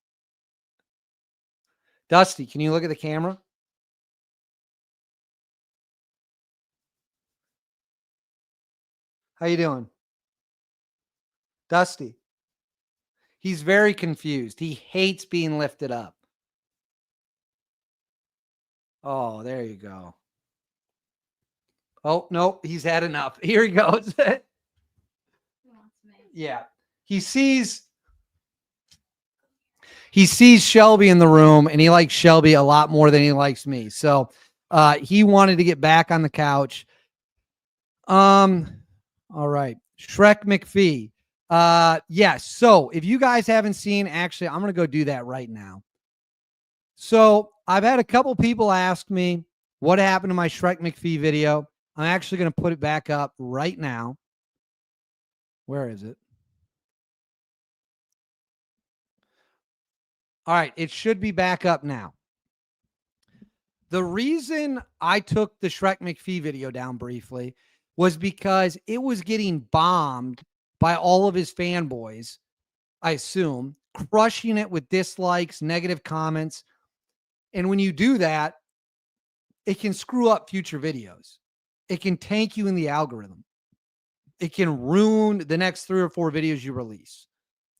Dusty, can you look at the camera? How you doing? Dusty. He's very confused. He hates being lifted up. Oh, there you go. Oh, no, he's had enough. Here he goes. Yeah. He sees Shelby in the room, and he likes Shelby a lot more than he likes me. So he wanted to get back on the couch. All right. Shrek McPhee. Yes. So if you guys haven't seen, actually, I'm going to go do that right now. So I've had a couple people ask me what happened to my Shrek McPhee video. I'm actually going to put it back up right now. Where is it? All right. It should be back up now. The reason I took the Shrek McPhee video down briefly was because it was getting bombed by all of his fanboys, I assume, crushing it with dislikes, negative comments. And when you do that, it can screw up future videos. It can tank you in the algorithm. It can ruin the next 3 or 4 videos you release.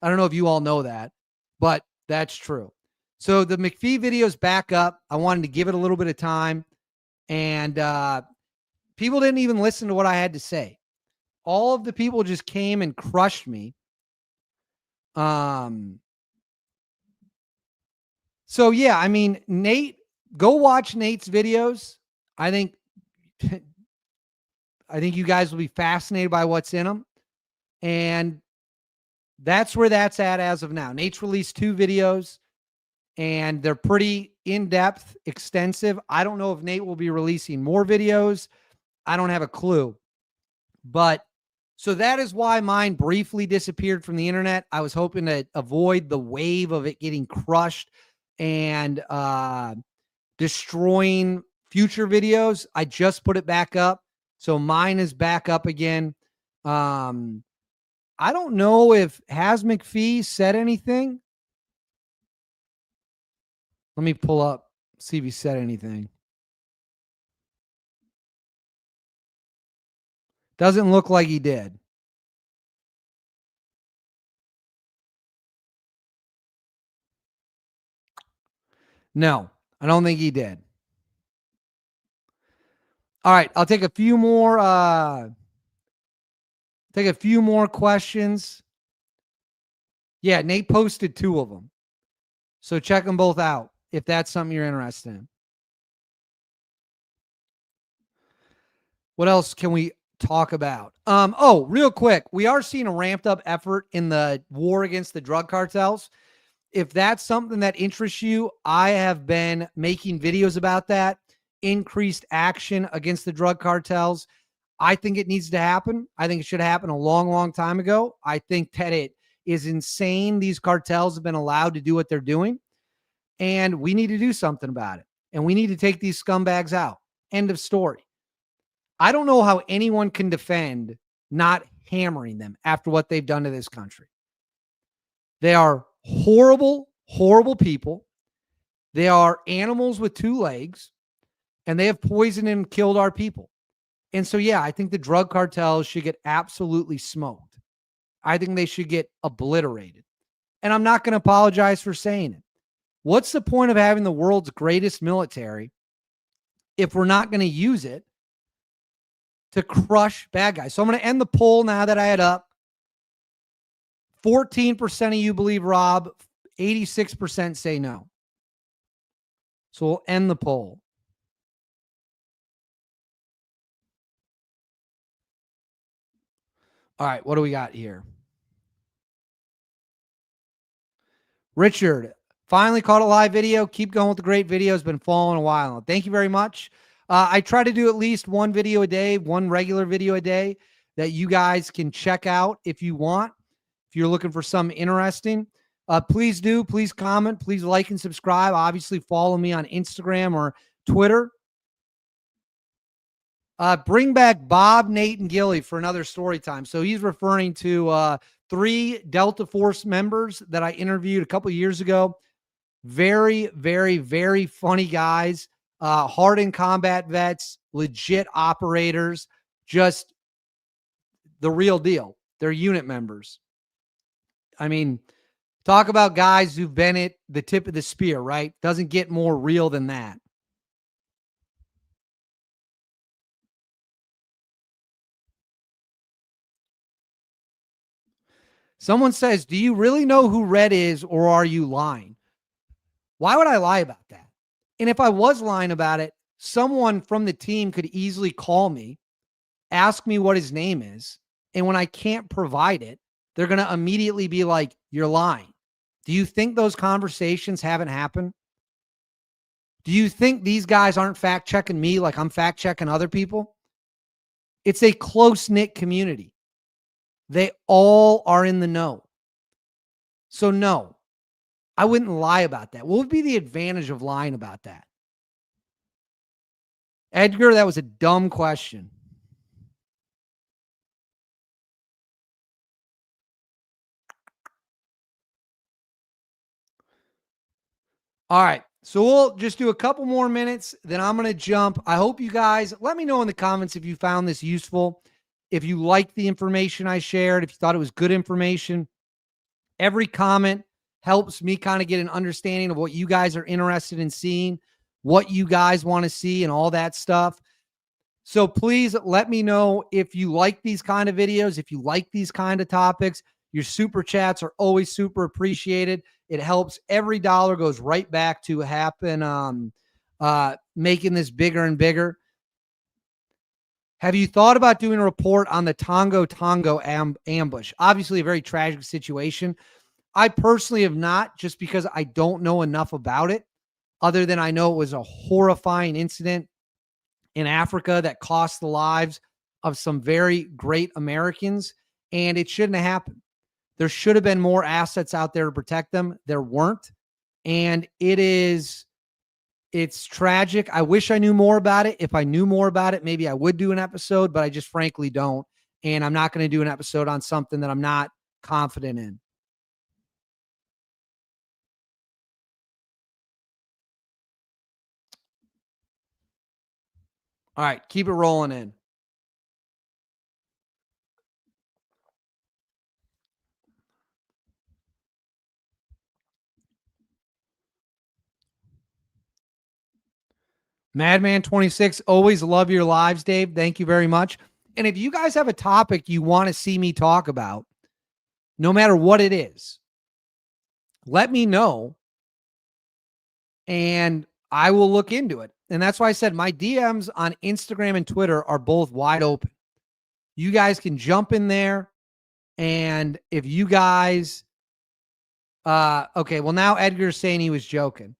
I don't know if you all know that, but that's true. So the McPhee video's back up. I wanted to give it a little bit of time. And people didn't even listen to what I had to say. All of the people just came and crushed me. So yeah, I mean, Nate, go watch Nate's videos. I think you guys will be fascinated by what's in them. And that's where that's at as of now. Nate's released 2 videos, and they're pretty in-depth, extensive. I don't know if Nate will be releasing more videos. I don't have a clue. But so that is why mine briefly disappeared from the internet. I was hoping to avoid the wave of it getting crushed and destroying future videos. I just put it back up. So mine is back up again. I don't know if has McPhee said anything. Let me pull up, see if he said anything. Doesn't look like he did. No, I don't think he did. All right, I'll take a few more questions. Yeah, Nate posted 2 of them. So check them both out if that's something you're interested in. What else can we talk about? Oh, real quick. We are seeing a ramped up effort in the war against the drug cartels. If that's something that interests you, I have been making videos about that. Increased action against the drug cartels. I think it needs to happen. I think it should happen a long, long time ago. I think that it is insane these cartels have been allowed to do what they're doing, and we need to do something about it, and we need to take these scumbags out. End of story. I don't know how anyone can defend not hammering them after what they've done to this country. They are horrible, horrible people. They are animals with 2 legs, and they have poisoned and killed our people. And so, yeah, I think the drug cartels should get absolutely smoked. I think they should get obliterated. And I'm not going to apologize for saying it. What's the point of having the world's greatest military if we're not going to use it to crush bad guys? So I'm going to end the poll now that I had up. 14% of you believe Rob, 86% say no. So we'll end the poll. All right, what do we got here? Richard, finally caught a live video. Keep going with the great videos. Been following a while. Thank you very much. I try to do at least 1 video a day, 1 regular video a day that you guys can check out if you want. If you're looking for something interesting, please do. Please comment. Please like and subscribe. Obviously, follow me on Instagram or Twitter. Bring back Bob, Nate, and Gilly for another story time. So he's referring to 3 Delta Force members that I interviewed a couple years ago. Very, very, very funny guys, hardened combat vets, legit operators, just the real deal. They're unit members. I mean, talk about guys who've been at the tip of the spear, right? Doesn't get more real than that. Someone says, do you really know who Red is, or are you lying? Why would I lie about that? And if I was lying about it, someone from the team could easily call me, ask me what his name is. And when I can't provide it, they're going to immediately be like, you're lying. Do you think those conversations haven't happened? Do you think these guys aren't fact checking me like I'm fact checking other people? It's a close-knit community. They all are in the know. So no, I wouldn't lie about that. What would be the advantage of lying about that? Edgar, that was a dumb question. All right. So we'll just do a couple more minutes, then I'm going to jump. I hope you guys let me know in the comments if you found this useful, if you liked the information I shared, if you thought it was good information. Every comment helps me kind of get an understanding of what you guys are interested in seeing, what you guys want to see, and all that stuff. So please let me know if you like these kind of videos, if you like these kind of topics. Your super chats are always super appreciated. It helps. Every dollar goes right back to making this bigger and bigger. Have you thought about doing a report on the Tongo ambush? Obviously a very tragic situation. I personally have not, just because I don't know enough about it, other than I know it was a horrifying incident in Africa that cost the lives of some very great Americans, and it shouldn't have happened. There should have been more assets out there to protect them. There weren't, and it's tragic. I wish I knew more about it. If I knew more about it, maybe I would do an episode, but I just frankly don't, and I'm not going to do an episode on something that I'm not confident in. All right, keep it rolling in. Madman26, always love your lives, Dave. Thank you very much. And if you guys have a topic you want to see me talk about, no matter what it is, let me know and I will look into it. And that's why I said my DMs on Instagram and Twitter are both wide open. You guys can jump in there. And if you guys, okay, well now Edgar's saying he was joking.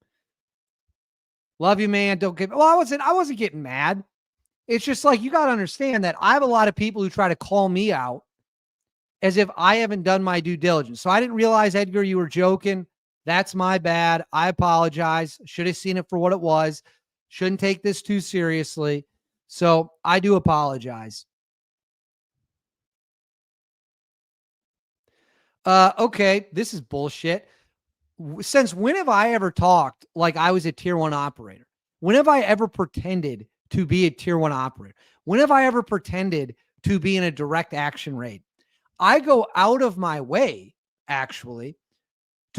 Love you, man. Don't get, well, I wasn't getting mad. It's just like, you got to understand that I have a lot of people who try to call me out as if I haven't done my due diligence. So I didn't realize, Edgar, you were joking. That's my bad. I apologize. Should have seen it for what it was. Shouldn't take this too seriously. So I do apologize. Okay, this is bullshit. Since when have I ever talked like I was a tier 1 operator? When have I ever pretended to be a tier 1 operator? When have I ever pretended to be in a direct action raid? I go out of my way, actually,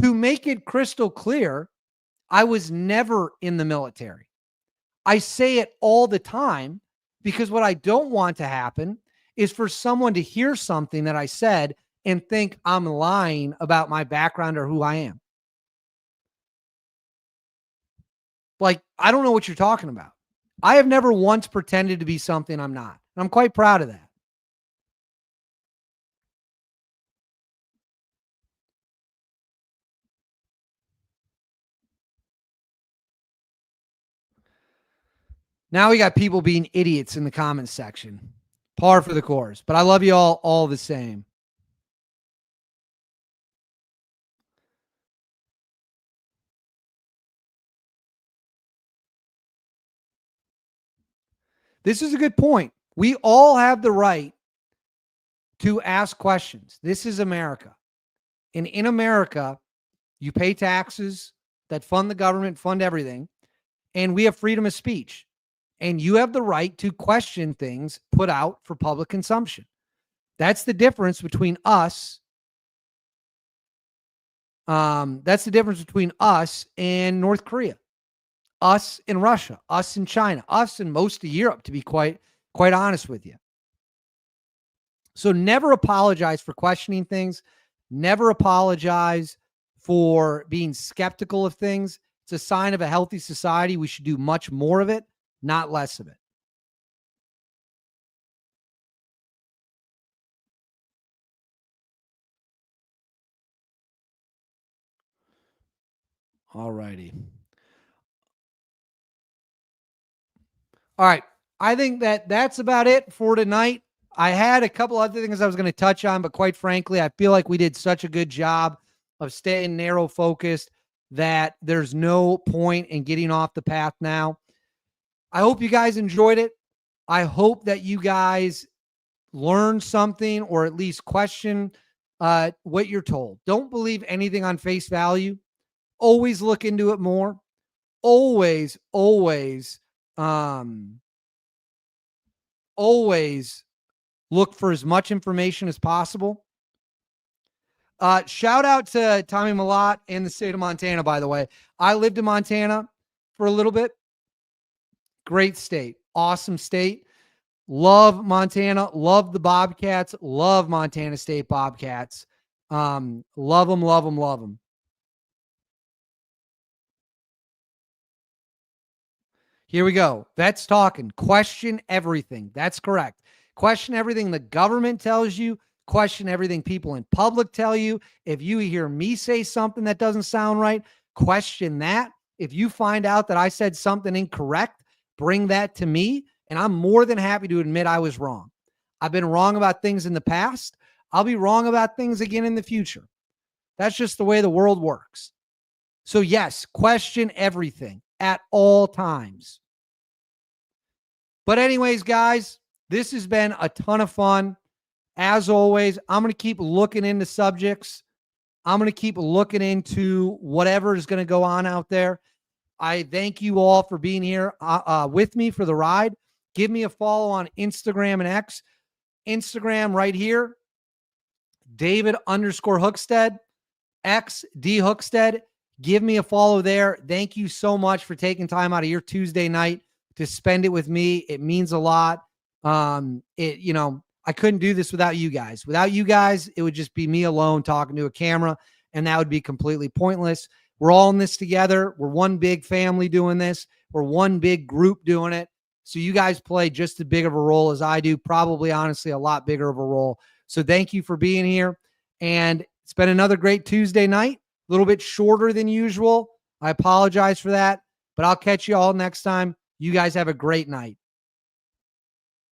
to make it crystal clear I was never in the military. I say it all the time because what I don't want to happen is for someone to hear something that I said and think I'm lying about my background or who I am. Like, I don't know what you're talking about. I have never once pretended to be something I'm not. And I'm quite proud of that. Now we got people being idiots in the comments section. Par for the course. But I love you all the same. This is a good point. We all have the right to ask questions. This is America. And in America, you pay taxes that fund the government, fund everything, and we have freedom of speech. And you have the right to question things put out for public consumption. That's the difference between us. That's the difference between us and North Korea, us and Russia, us and China, us and most of Europe, to be quite honest with you. So never apologize for questioning things. Never apologize for being skeptical of things. It's a sign of a healthy society. We should do much more of it, not less of it. All righty. All right. I think that's about it for tonight. I had a couple other things I was going to touch on, but quite frankly, I feel like we did such a good job of staying narrow focused that there's no point in getting off the path now. I hope you guys enjoyed it. I hope that you guys learn something or at least question what you're told. Don't believe anything on face value. Always look into it more. Always look for as much information as possible. Shout out to Tommy Malott and the state of Montana, by the way. I lived in Montana for a little bit. Great state. Awesome state. Love Montana. Love the Bobcats. Love Montana State Bobcats. Love them. Here we go. That's talking. Question everything. That's correct. Question everything the government tells you. Question everything people in public tell you. If you hear me say something that doesn't sound right, question that. If you find out that I said something incorrect, bring that to me, and I'm more than happy to admit I was wrong. I've been wrong about things in the past. I'll be wrong about things again in the future. That's just the way the world works. So yes, question everything at all times. But anyways, guys, this has been a ton of fun. As always, I'm going to keep looking into subjects. I'm going to keep looking into whatever is going to go on out there. I thank you all for being here with me for the ride. Give me a follow on Instagram and X. Instagram right here, David_Hookstead, X D Hookstead. Give me a follow there. Thank you so much for taking time out of your Tuesday night to spend it with me. It means a lot. I couldn't do this without you guys. Without you guys, it would just be me alone talking to a camera, and that would be completely pointless. We're all in this together. We're one big family doing this. We're one big group doing it. So you guys play just as big of a role as I do, probably, honestly, a lot bigger of a role. So thank you for being here. And it's been another great Tuesday night, a little bit shorter than usual. I apologize for that, but I'll catch you all next time. You guys have a great night.